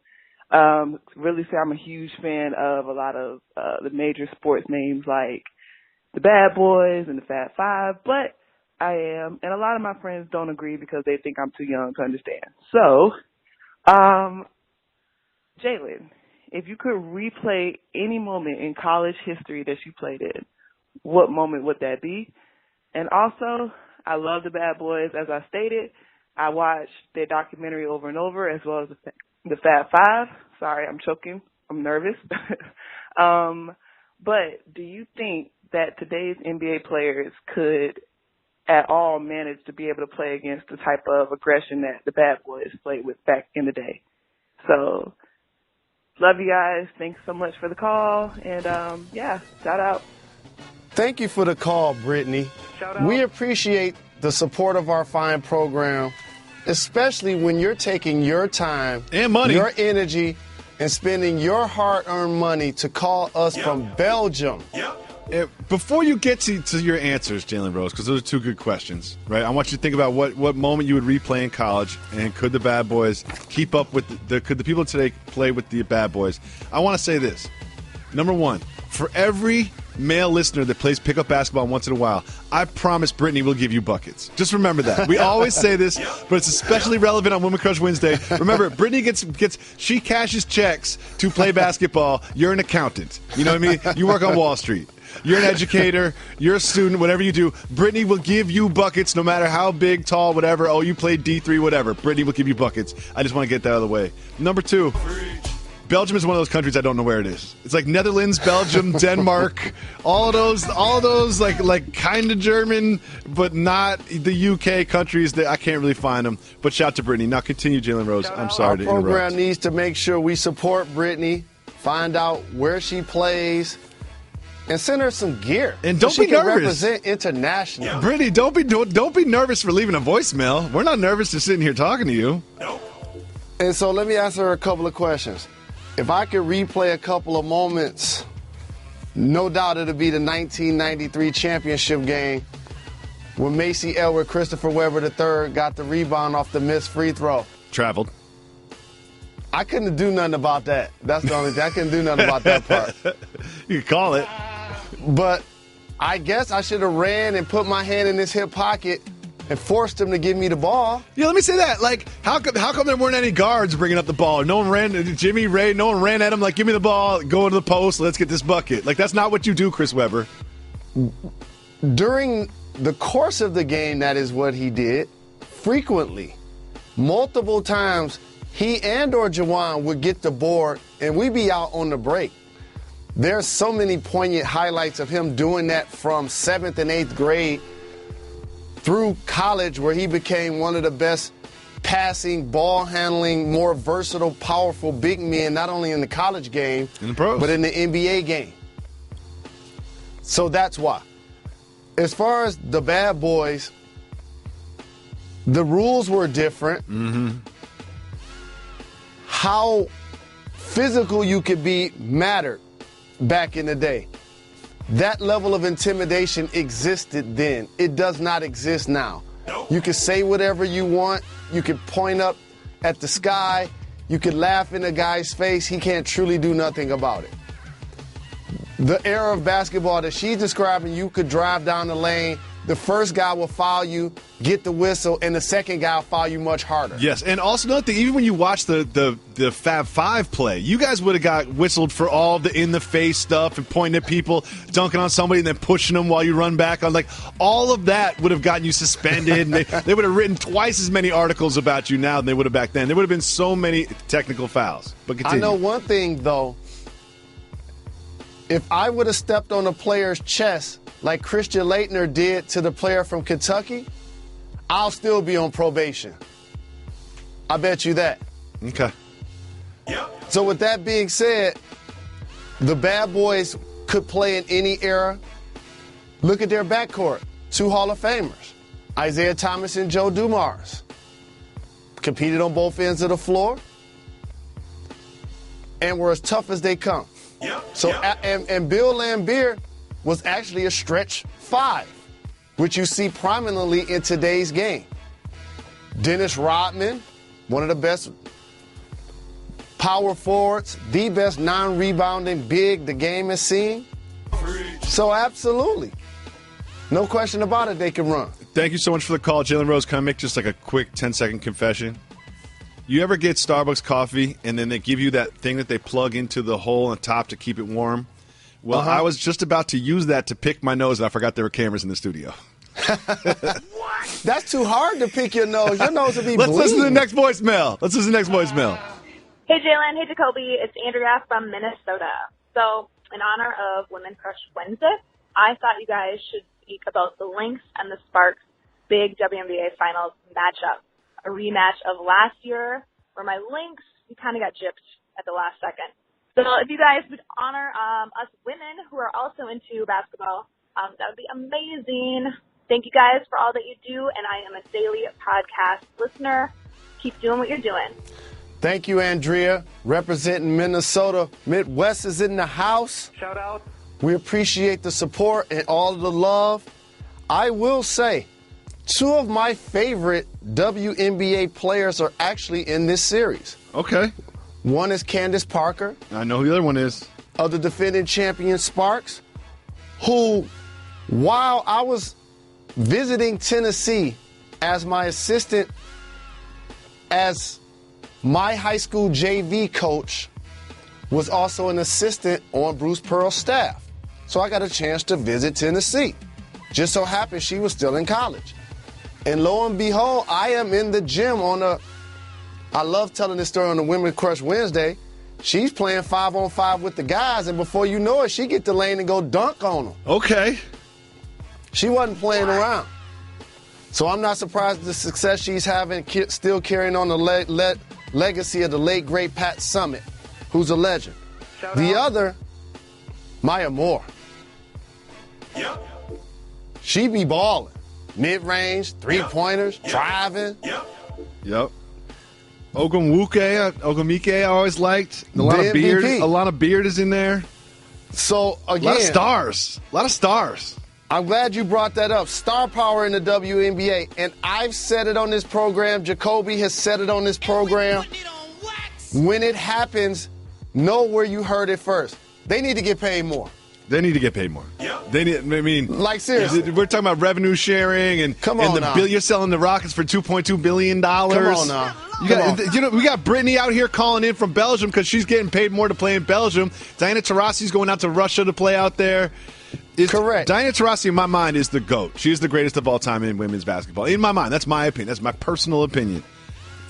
really say I'm a huge fan of a lot of the major sports names like the Bad Boys and the Fab Five, but I am, and a lot of my friends don't agree because they think I'm too young to understand. So, Jalen, if you could replay any moment in college history that you played in, what moment would that be? And also, I love the Bad Boys. As I stated, I watched their documentary over and over, as well as the Fab Five. Sorry, I'm choking. I'm nervous. But do you think that today's NBA players could at all manage to be able to play against the type of aggression that the Bad Boys played with back in the day? So, love you guys. Thanks so much for the call. And, shout out. Thank you for the call, Brittany. Shout out. We appreciate the support of our fine program, especially when you're taking your time and money, your energy, and spending your hard-earned money to call us from Belgium. Before you get to your answers, Jalen Rose, because those are two good questions, right? I want you to think about what moment you would replay in college, and could the Bad Boys keep up with could the people today play with the Bad Boys? I want to say this. Number one, for every male listener that plays pickup basketball once in a while, I promise Brittany will give you buckets. Just remember that. We always say this, but it's especially relevant on Women Crush Wednesday. Remember, Brittany she cashes checks to play basketball. You're an accountant. You know what I mean? You work on Wall Street. You're an educator. You're a student. Whatever you do, Brittany will give you buckets no matter how big, tall, whatever. Oh, you played D3, whatever. Brittany will give you buckets. I just want to get that out of the way. Number two. Belgium is one of those countries I don't know where it is. It's like Netherlands, Belgium, Denmark, all of those like kind of German, but not the UK countries. That I can't really find them. But shout to Brittany. Now continue, Jalen Rose. I'm sorry to interrupt. Our program needs to make sure we support Brittany, find out where she plays, and send her some gear. And don't so be she can nervous. Represent international. Brittany, don't be nervous for leaving a voicemail. We're not nervous to sitting here talking to you. No. And so let me answer a couple of questions. If I could replay a couple of moments, no doubt it'll be the 1993 championship game when Macy Elwood, Christopher Webber III got the rebound off the missed free throw. Traveled. I couldn't do nothing about that. That's the only thing. I couldn't do nothing about that part. You could call it. But I guess I should have ran and put my hand in his hip pocket and forced him to give me the ball. Yeah, let me say that. Like, how come there weren't any guards bringing up the ball? No one ran. Jimmy, Ray, no one ran at him like, give me the ball, go to the post, let's get this bucket. Like, that's not what you do, Chris Webber. During the course of the game, that is what he did. Frequently. Multiple times, he and or Jawan would get the board, and we'd be out on the break. There's so many poignant highlights of him doing that from 7th and 8th grade through college, where he became one of the best passing, ball handling, more versatile, powerful big men, not only in the college game, in the pros, but in the NBA game. So that's why. As far as the Bad Boys, the rules were different. Mm-hmm. How physical you could be mattered back in the day. That level of intimidation existed then. It does not exist now. You can say whatever you want. You can point up at the sky. You can laugh in a guy's face. He can't truly do nothing about it. The era of basketball that she's describing, you could drive down the lane. The first guy will foul you, get the whistle, and the second guy will foul you much harder. Yes, and also another thing, even when you watch the Fab Five play, you guys would have got whistled for all the in-the-face stuff and pointing at people, dunking on somebody, and then pushing them while you run back on. Like, all of that would have gotten you suspended, and they would have written twice as many articles about you now than they would have back then. There would have been so many technical fouls. But continue. I know one thing, though. If I would have stepped on a player's chest like Christian Laettner did to the player from Kentucky, I'll still be on probation. I bet you that. Okay. So with that being said, the Bad Boys could play in any era. Look at their backcourt. 2 Hall of Famers, Isaiah Thomas and Joe Dumars. Competed on both ends of the floor and were as tough as they come. And Bill Laimbeer was actually a stretch 5. which you see prominently in today's game. Dennis Rodman, one of the best power forwards, the best non-rebounding big the game has seen. So absolutely. No question about it, they can run. Thank you so much for the call, Jalen Rose. Can I make just like a quick 10-second confession? You ever get Starbucks coffee and then they give you that thing that they plug into the hole on top to keep it warm? Well, I was just about to use that to pick my nose, and I forgot there were cameras in the studio. That's too hard to pick your nose. Your nose will be Let's bleeding. listen to the next voicemail. Hey, Jalen. Hey, Jacoby. It's Andrea from Minnesota. So, in honor of Women Crush Wednesday, I thought you guys should speak about the Lynx and the Sparks big WNBA Finals matchup. A rematch of last year where my Lynx, we kind of got gypped at the last second. So if you guys would honor us women who are also into basketball, that would be amazing. Thank you guys for all that you do, and I am a daily podcast listener. Keep doing what you're doing. Thank you, Andrea. Representing Minnesota. Midwest is in the house. Shout out. We appreciate the support and all of the love. I will say, 2 of my favorite WNBA players are actually in this series. Okay. One is Candace Parker. I know who the other one is. Of the defending champion Sparks, who, while I was visiting Tennessee as my assistant, as my high school JV coach, was also an assistant on Bruce Pearl's staff. So I got a chance to visit Tennessee. Just so happened she was still in college. And lo and behold, I am in the gym I love telling this story on the Women Crush Wednesday. She's playing 5-on-5 with the guys, and before you know it, she get the lane and go dunk on them. Okay. She wasn't playing around. So I'm not surprised at the success she's having, still carrying on the legacy of the late, great Pat Summitt, who's a legend. The other, Maya Moore. Yep. She be balling. Mid-range, three-pointers, driving. Yep. Ogumike, I always liked. A lot The of beard. MVP. A lot of beard is in there. So, again, a lot of stars. I'm glad you brought that up. Star power in the WNBA. And I've said it on this program. Jacoby has said it on this program. When it happens, know where you heard it first. They need to get paid more. They need to get paid more. They need. I mean, like seriously, we're talking about revenue sharing and come on and the now. You're selling the Rockets for $2.2 billion. Come on now. We got Brittany out here calling in from Belgium because she's getting paid more to play in Belgium. Diana Taurasi's going out to Russia to play out there. Correct. Diana Taurasi, in my mind, is the GOAT. She is the greatest of all time in women's basketball. In my mind, that's my opinion. That's my personal opinion.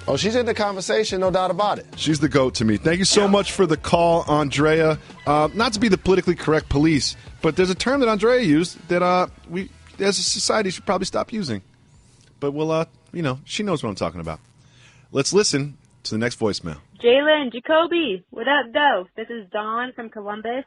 Oh, she's in the conversation, no doubt about it. She's the GOAT to me. Thank you so much for the call, Andrea. Not to be the politically correct police, but there's a term that Andrea used that we, as a society, should probably stop using. But we'll, she knows what I'm talking about. Let's listen to the next voicemail. Jalen Jacoby, what up, though? This is Dawn from Columbus.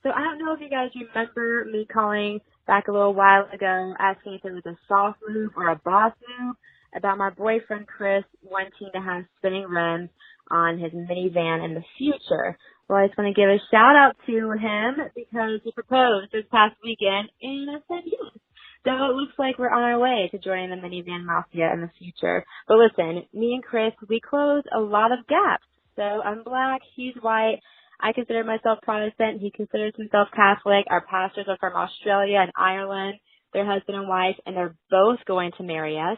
So I don't know if you guys remember me calling back a little while ago asking if it was a soft move or a boss move about my boyfriend Chris wanting to have spinning rims on his minivan in the future. Well, I just want to give a shout out to him because he proposed this past weekend and I said yes. So it looks like we're on our way to joining the minivan mafia in the future. But listen, me and Chris, we close a lot of gaps. So I'm black, he's white. I consider myself Protestant. He considers himself Catholic. Our pastors are from Australia and Ireland. They're husband and wife, and they're both going to marry us.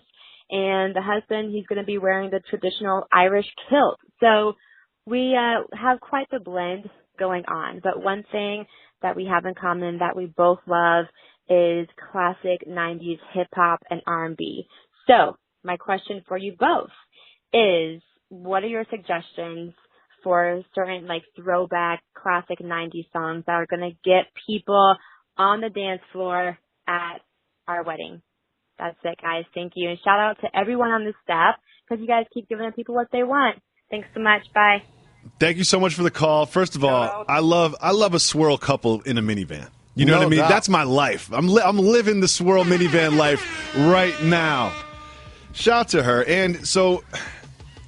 And the husband, he's going to be wearing the traditional Irish kilt. So we have quite the blend going on. But one thing that we have in common that we both love is classic 90s hip-hop and R&B. So my question for you both is, what are your suggestions for certain throwback classic 90s songs that are going to get people on the dance floor at our wedding? That's it, guys. Thank you. And shout out to everyone on the staff because you guys keep giving people what they want. Thanks so much. Bye. Thank you so much for the call. First of all, I love a swirl couple in a minivan. You know what I mean? doubt. That's my life. I'm living the swirl minivan life right now. Shout out to her. And so,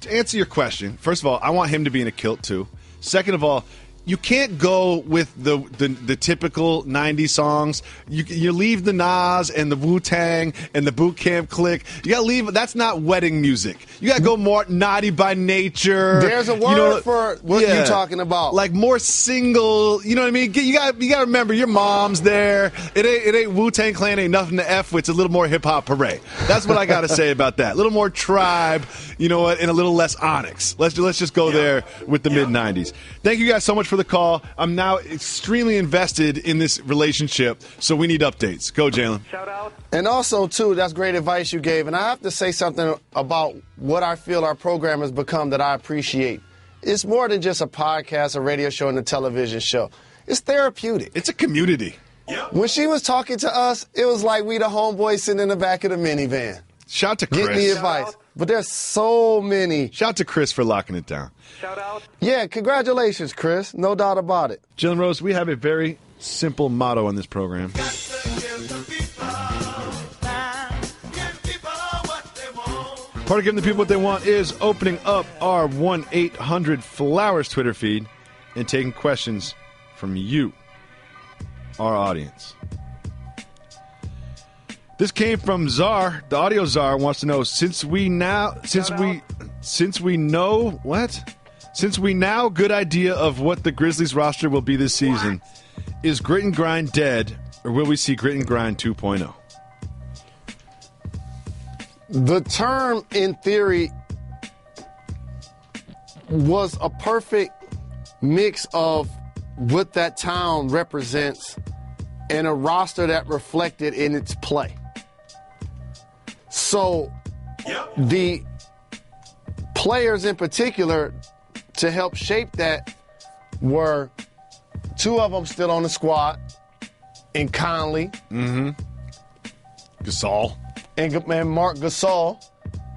to answer your question, first of all, I want him to be in a kilt too. Second of all, you can't go with the typical 90s songs. You leave the Nas and the Wu-Tang and the Boot Camp Clique. You got to leave. That's not wedding music. You got to go more Naughty by Nature. There's a word for what you're talking about. Like more single. You know what I mean? You got to remember your mom's there. It ain't Wu-Tang Clan. Ain't nothing to F with. It's a little more hip hop parade. That's what I got to say about that. A little more Tribe. You know what? And a little less Onyx. Let's just go there with the mid 90s. Thank you guys so much for the call. I'm now extremely invested in this relationship, so we need updates. Go, Jalen. Shout out. And also, too, that's great advice you gave. And I have to say something about what I feel our program has become that I appreciate. It's more than just a podcast, a radio show, and a television show. It's therapeutic. It's a community. When she was talking to us, it was like we the homeboys sitting in the back of the minivan. Shout out to Chris. Get me advice. But there's so many. Shout out to Chris for locking it down. Shout out. Yeah, congratulations, Chris. No doubt about it. Jalen Rose, we have a very simple motto on this program. Part of giving the people what they want is opening up our 1-800-Flowers Twitter feed and taking questions from you, our audience. This came from Czar. The audio czar wants to know, since we now good idea of what the Grizzlies roster will be this season, is Grit and Grind dead, or will we see Grit and Grind 2.0? The term, in theory, was a perfect mix of what that town represents and a roster that reflected in its play. So the players in particular to help shape that were two of them still on the squad, in Conley. Gasol. And Mark Gasol.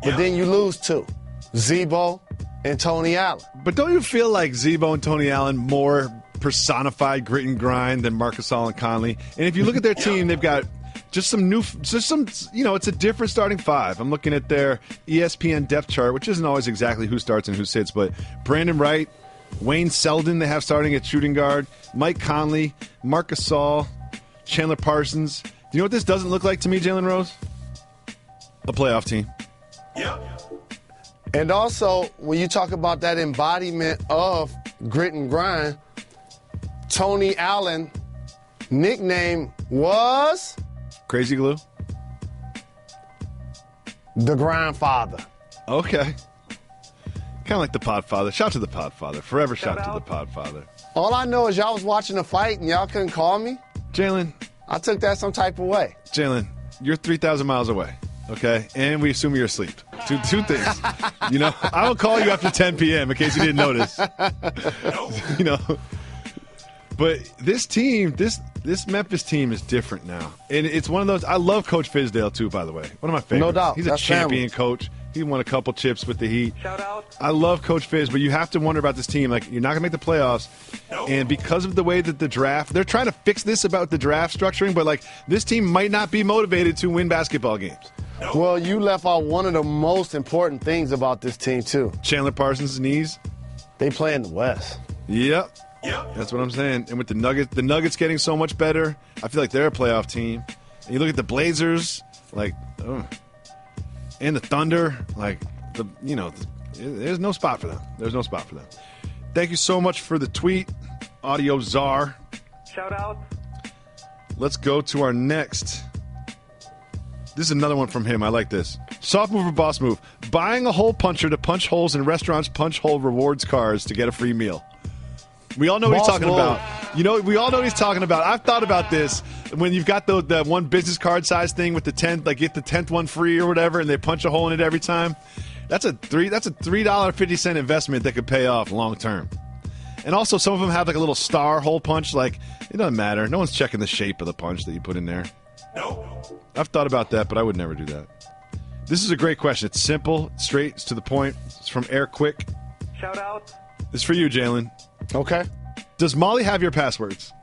But then you lose two, Zebo and Tony Allen. But don't you feel like Zebo and Tony Allen more personified grit and grind than Marc Gasol and Conley? And if you look at their team, they've got it's a different starting five. I'm looking at their ESPN depth chart, which isn't always exactly who starts and who sits, but Brandon Wright, Wayne Selden they have starting at shooting guard, Mike Conley, Marc Gasol, Chandler Parsons. Do you know what this doesn't look like to me, Jalen Rose? A playoff team. And also, when you talk about that embodiment of grit and grind, Tony Allen nickname was Crazy Glue. The Grandfather. Okay. Kind of like the Podfather. Shout to the Podfather. Forever shout to the Podfather. All I know is y'all was watching a fight and y'all couldn't call me. Jalen. I took that some type of way. You're 3,000 miles away. Okay? And we assume you're asleep. Two things. You know, I will call you after 10 p.m. in case you didn't notice. You know. But this team, this Memphis team is different now. And it's one of those. I love Coach Fizdale, too, by the way. One of my favorites. No doubt. He's a champion coach. He won a couple chips with the Heat. Shout out. I love Coach Fizz, but you have to wonder about this team. Like, you're not going to make the playoffs. No. And because of the way that the draft, they're trying to fix this about the draft structuring, but, like, this team might not be motivated to win basketball games. No. Well, you left out one of the most important things about this team, too. Chandler Parsons' knees. They play in the West. Yep. That's what I'm saying. And with the Nuggets getting so much better, I feel like they're a playoff team. And you look at the Blazers, like, and the Thunder, like, there's no spot for them. There's no spot for them. Thank you so much for the tweet, Audio Czar. Shout out. Let's go to our next. This is another one from him. I like this. Soft move or boss move. Buying a hole puncher to punch holes in restaurants' punch hole rewards cards to get a free meal. We all know what he's talking about. You know, we all know what he's talking about. I've thought about this when you've got the one business card size thing with the 10th, like get the 10th one free or whatever, and they punch a hole in it every time. That's a $3.50 investment that could pay off long term. And also, some of them have like a little star hole punch. Like, it doesn't matter. No one's checking the shape of the punch that you put in there. No. I've thought about that, but I would never do that. This is a great question. It's simple, straight, it's to the point. It's from Air Quick. Shout out. It's for you, Jalen. Okay. Does Molly have your passwords?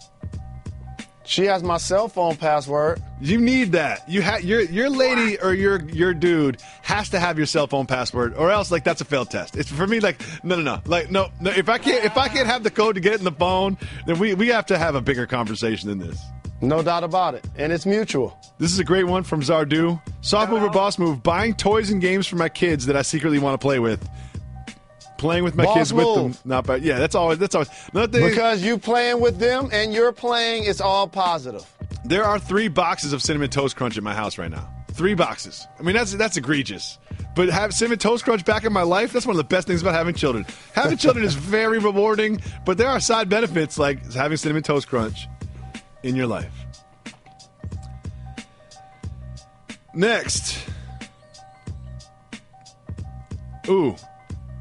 She has my cell phone password. You need that. Your lady or your dude has to have your cell phone password, or else like that's a failed test. It's for me like no. Like no. If I can't have the code to get it in the phone, then we have to have a bigger conversation than this. No doubt about it, and it's mutual. This is a great one from Zardu. Soft move or boss move? Buying toys and games for my kids that I secretly want to play with. Playing with my kids with them, not by. Yeah, that's always. Because you playing with them and you're playing, it's all positive. There are 3 boxes of Cinnamon Toast Crunch at my house right now. 3 boxes. I mean, that's egregious. But have Cinnamon Toast Crunch back in my life, that's one of the best things about having children. Having children is very rewarding, but there are side benefits like having Cinnamon Toast Crunch in your life. Next. Ooh.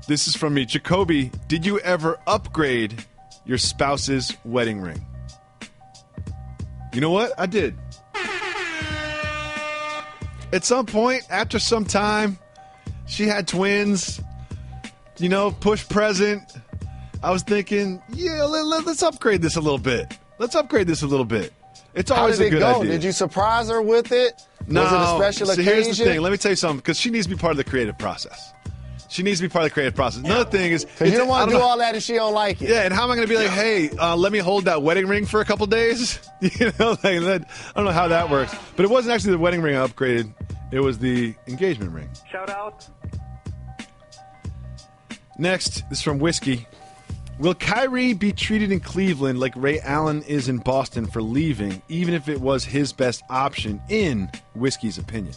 This is from me. Jacoby, did you ever upgrade your spouse's wedding ring? You know what? I did. At some point, after some time, she had twins, push present. I was thinking, yeah, let's upgrade this a little bit. It's always a good idea. Did you surprise her with it? No. Was it a special occasion? Here's the thing. Let me tell you something, because she needs to be part of the creative process. Another thing is... Because you don't want to do all that if she don't like it. Yeah, and how am I going to be like, hey, let me hold that wedding ring for a couple days? I don't know how that works. But it wasn't actually the wedding ring I upgraded. It was the engagement ring. Shout out. Next, this is from Whiskey. Will Kyrie be treated in Cleveland like Ray Allen is in Boston for leaving, even if it was his best option, in Whiskey's opinion?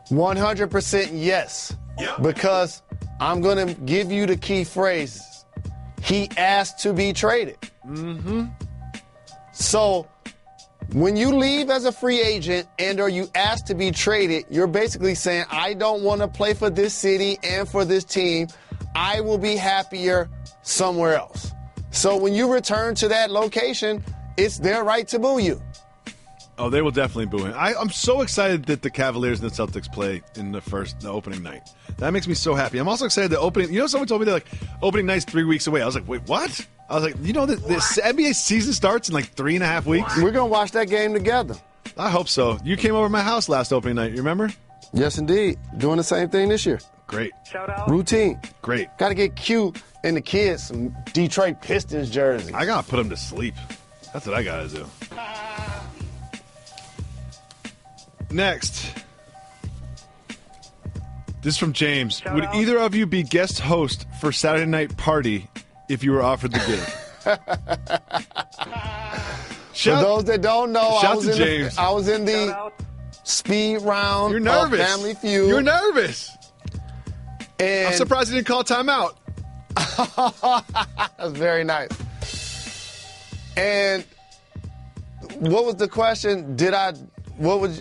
100% yes. Yep. Because I'm going to give you the key phrases. He asked to be traded. Mm-hmm. So when you leave as a free agent and or you ask to be traded, you're basically saying, I don't want to play for this city and for this team. I will be happier somewhere else. So when you return to that location, it's their right to boo you. Oh, they will definitely boo him. I'm so excited that the Cavaliers and the Celtics play in the opening night. That makes me so happy. I'm also excited that someone told me that opening night's 3 weeks away. I was like, wait, what? I was like, the NBA season starts in 3.5 weeks? We're going to watch that game together. I hope so. You came over to my house last opening night, you remember? Yes, indeed. Doing the same thing this year. Great. Shout out. Routine. Great. Got to get cute and the kids some Detroit Pistons jerseys. I got to put them to sleep. That's what I got to do. Next. This is from James. Shout Would out. either of you be guest host for Saturday Night Party if you were offered the gig? For those that don't know, I was in the Shout out. speed round You're nervous. of Family Feud. You're nervous. And I'm surprised you didn't call timeout. That's very nice. And what was the question? What is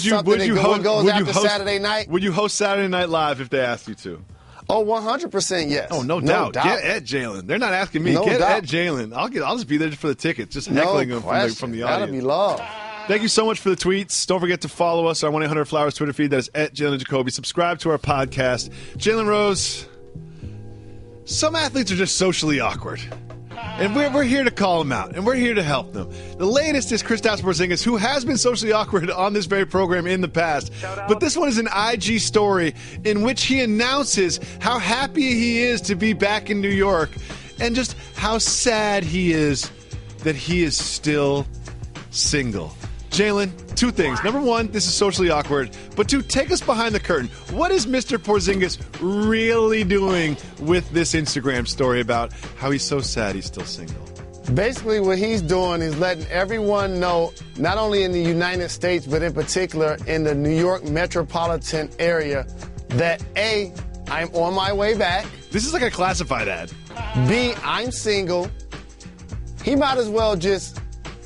something that goes after Saturday night? Would you host Saturday Night Live if they asked you to? Oh, 100% yes. Oh, no doubt. Get at Jalen. They're not asking me. Get at Jalen. I'll just be there for the tickets, just heckling him from the audience. That'll be love. Thank you so much for the tweets. Don't forget to follow us on 1-800-Flowers Twitter feed. That is at Jalen Jacoby. Subscribe to our podcast. Jalen Rose, some athletes are just socially awkward. And we're here to call them out, and we're here to help them. The latest is Kristaps Porzingis, who has been socially awkward on this very program in the past. But this one is an IG story in which he announces how happy he is to be back in New York and just how sad he is that he is still single. Jalen, 2 things. Number 1, this is socially awkward. But 2, take us behind the curtain. What is Mr. Porzingis really doing with this Instagram story about how he's so sad he's still single? Basically, what he's doing is letting everyone know, not only in the United States, but in particular in the New York metropolitan area, that A, I'm on my way back. This is like a classified ad. B, I'm single. He might as well just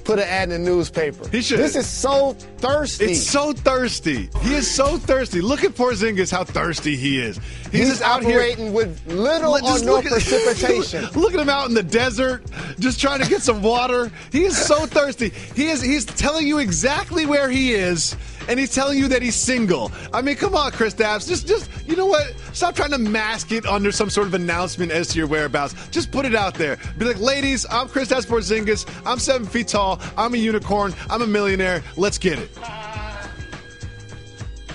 put an ad in the newspaper. He should. This is so thirsty. It's so thirsty. He is so thirsty. Look at Porzingis, how thirsty he is. He's just out here operating with little or no precipitation. Look at him out in the desert, just trying to get some water. He is so thirsty. He's telling you exactly where he is, and he's telling you that he's single. I mean, come on, Chris Stapps. Just you know what? Stop trying to mask it under some sort of announcement as to your whereabouts. Just put it out there. Be like, ladies, I'm Chris Porzingis. I'm 7 feet tall. I'm a unicorn. I'm a millionaire. Let's get it.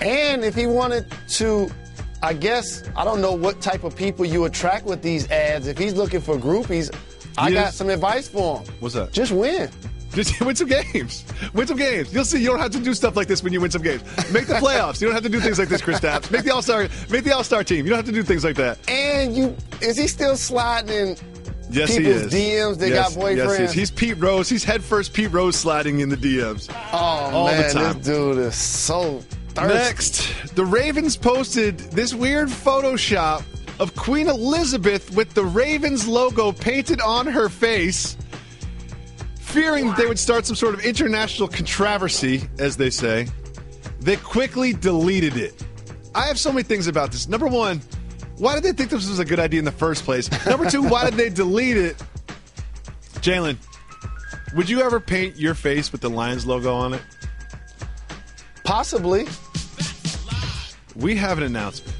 And if he wanted to, I guess, I don't know what type of people you attract with these ads. If he's looking for groupies, I got some advice for him. What's that? Just win. Just win some games. Win some games. You'll see. You don't have to do stuff like this when you win some games. Make the playoffs. You don't have to do things like this, Chris Stapps. Make the All-Star team. You don't have to do things like that. And is he still sliding in people's DMs? They got boyfriends. Yes, he is. He's Pete Rose. He's head first Pete Rose sliding in the DMs. Oh, all man, the time. This dude is so thirsty. Next, the Ravens posted this weird Photoshop of Queen Elizabeth with the Ravens logo painted on her face, fearing that they would start some sort of international controversy, as they say. They quickly deleted it. I have so many things about this. Number one, why did they think this was a good idea in the first place? Number two, why did they delete it? Jalen, would you ever paint your face with the Lions logo on it? Possibly. We have an announcement.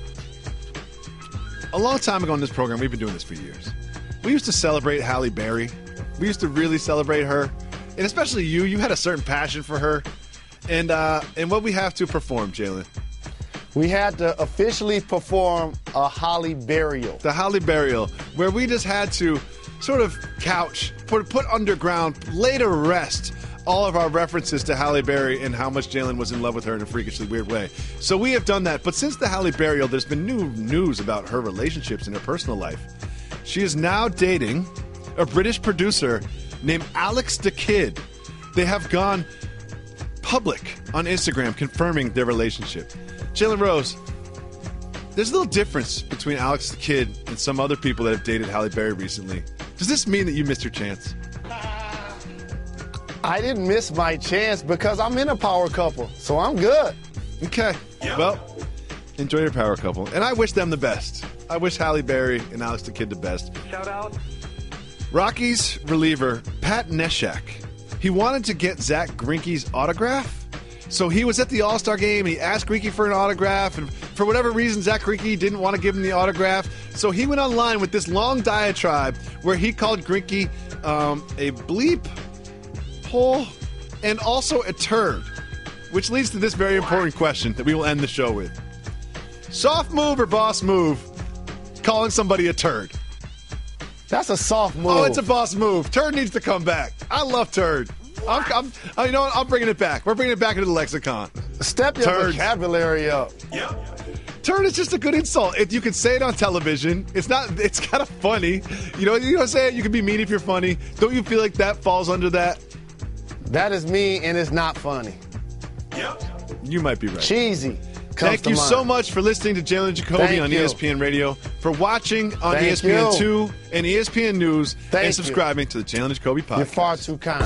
A long time ago on this program, we've been doing this for years. We used to celebrate Halle Berry. We used to really celebrate her. And especially you. You had a certain passion for her. And what we have to perform, Jalen? We had to officially perform a Halle burial. The Halle burial, where we just had to sort of couch, put underground, lay to rest all of our references to Halle Berry and how much Jalen was in love with her in a freakishly weird way. So we have done that. But since the Halle burial, there's been new news about her relationships and her personal life. She is now dating a British producer named Alex the Kid. They have gone public on Instagram confirming their relationship. Jalen Rose, there's a little difference between Alex the Kid and some other people that have dated Halle Berry recently. Does this mean that you missed your chance? I didn't miss my chance because I'm in a power couple, so I'm good. Okay. Yep. Well, enjoy your power couple. And I wish them the best. I wish Halle Berry and Alex the Kid the best. Shout out. Rockies reliever Pat Neshek. He wanted to get Zach Greinke's autograph. So he was at the All-Star game, and he asked Greinke for an autograph, and for whatever reason, Zach Greinke didn't want to give him the autograph. So he went online with this long diatribe where he called Greinke a bleep, hole, and also a turd, which leads to this very important question that we will end the show with. Soft move or boss move, calling somebody a turd? That's a soft move. Oh, it's a boss move. Turd needs to come back. I love turd. You know what? I'm bringing it back. We're bringing it back into the lexicon. Step your vocabulary up. Yeah. Turd is just a good insult. If you can say it on television, it's kind of funny. You know what I'm saying? You can be mean if you're funny. Don't you feel like that falls under that? That is me, and it's not funny. Yep. You might be right. Cheesy. Thank you so much for listening to Jalen Jacoby on ESPN Radio, for watching on ESPN 2 and ESPN News, and subscribing to the Jalen Jacoby podcast. You're far too kind.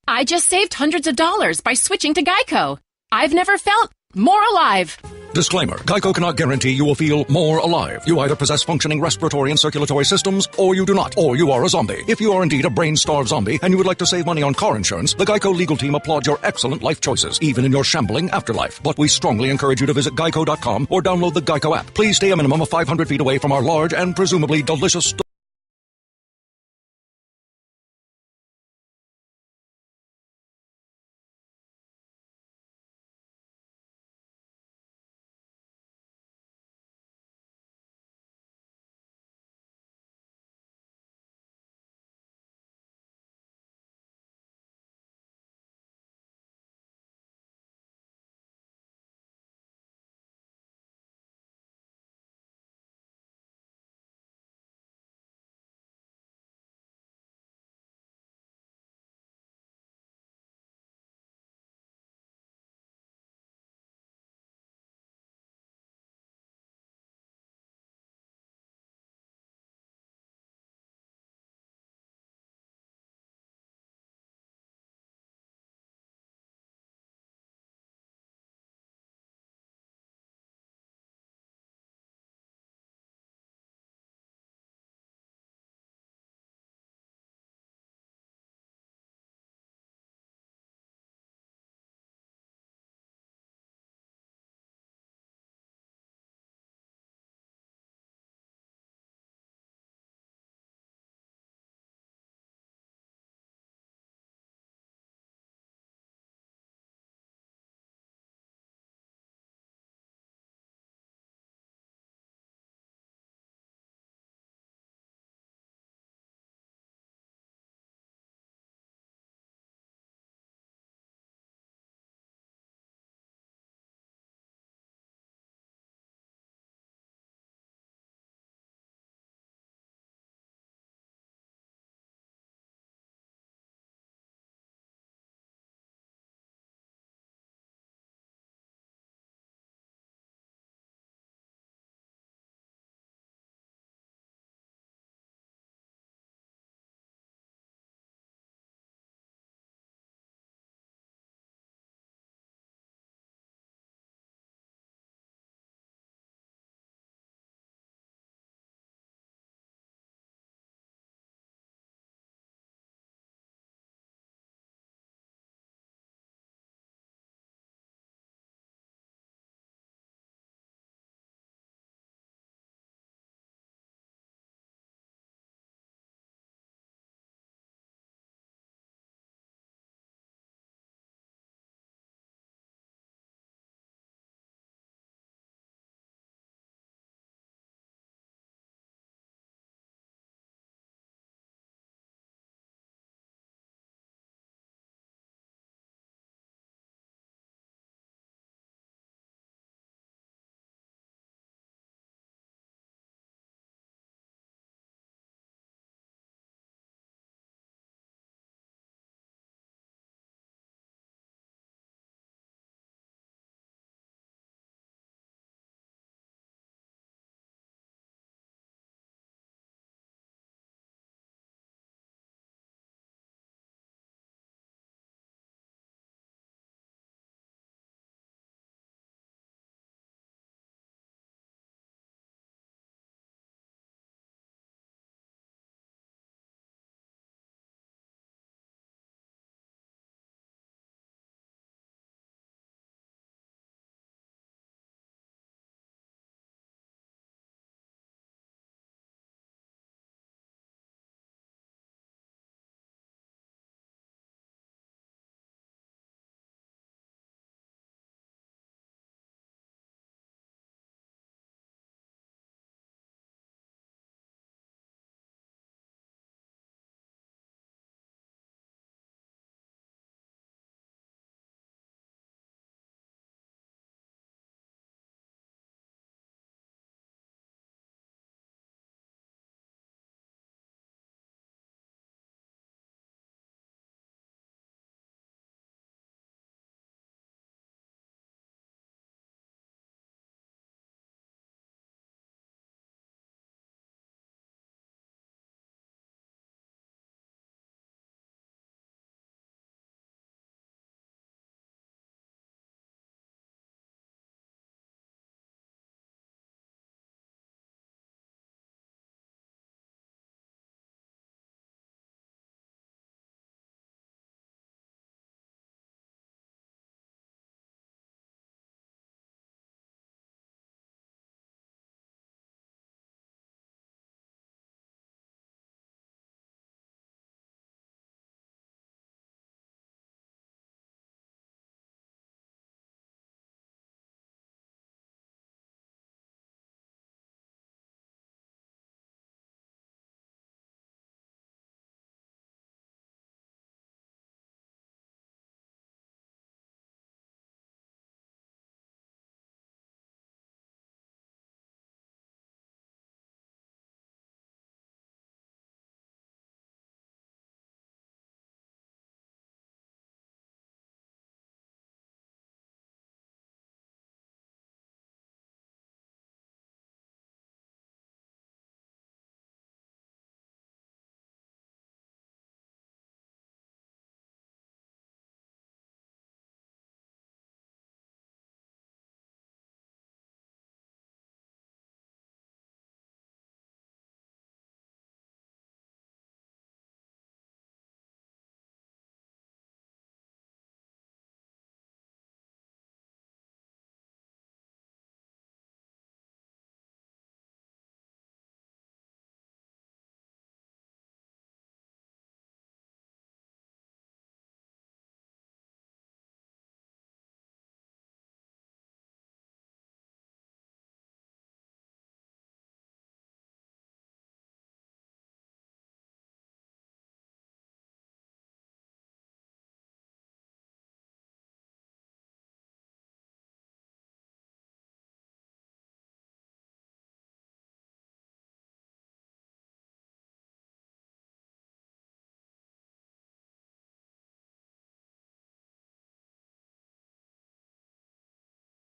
I just saved hundreds of dollars by switching to Geico. I've never felt more alive. Disclaimer. Geico cannot guarantee you will feel more alive. You either possess functioning respiratory and circulatory systems, or you do not, or you are a zombie. If you are indeed a brain-starved zombie and you would like to save money on car insurance, the Geico legal team applauds your excellent life choices, even in your shambling afterlife. But we strongly encourage you to visit geico.com or download the Geico app. Please stay a minimum of 500 feet away from our large and presumably delicious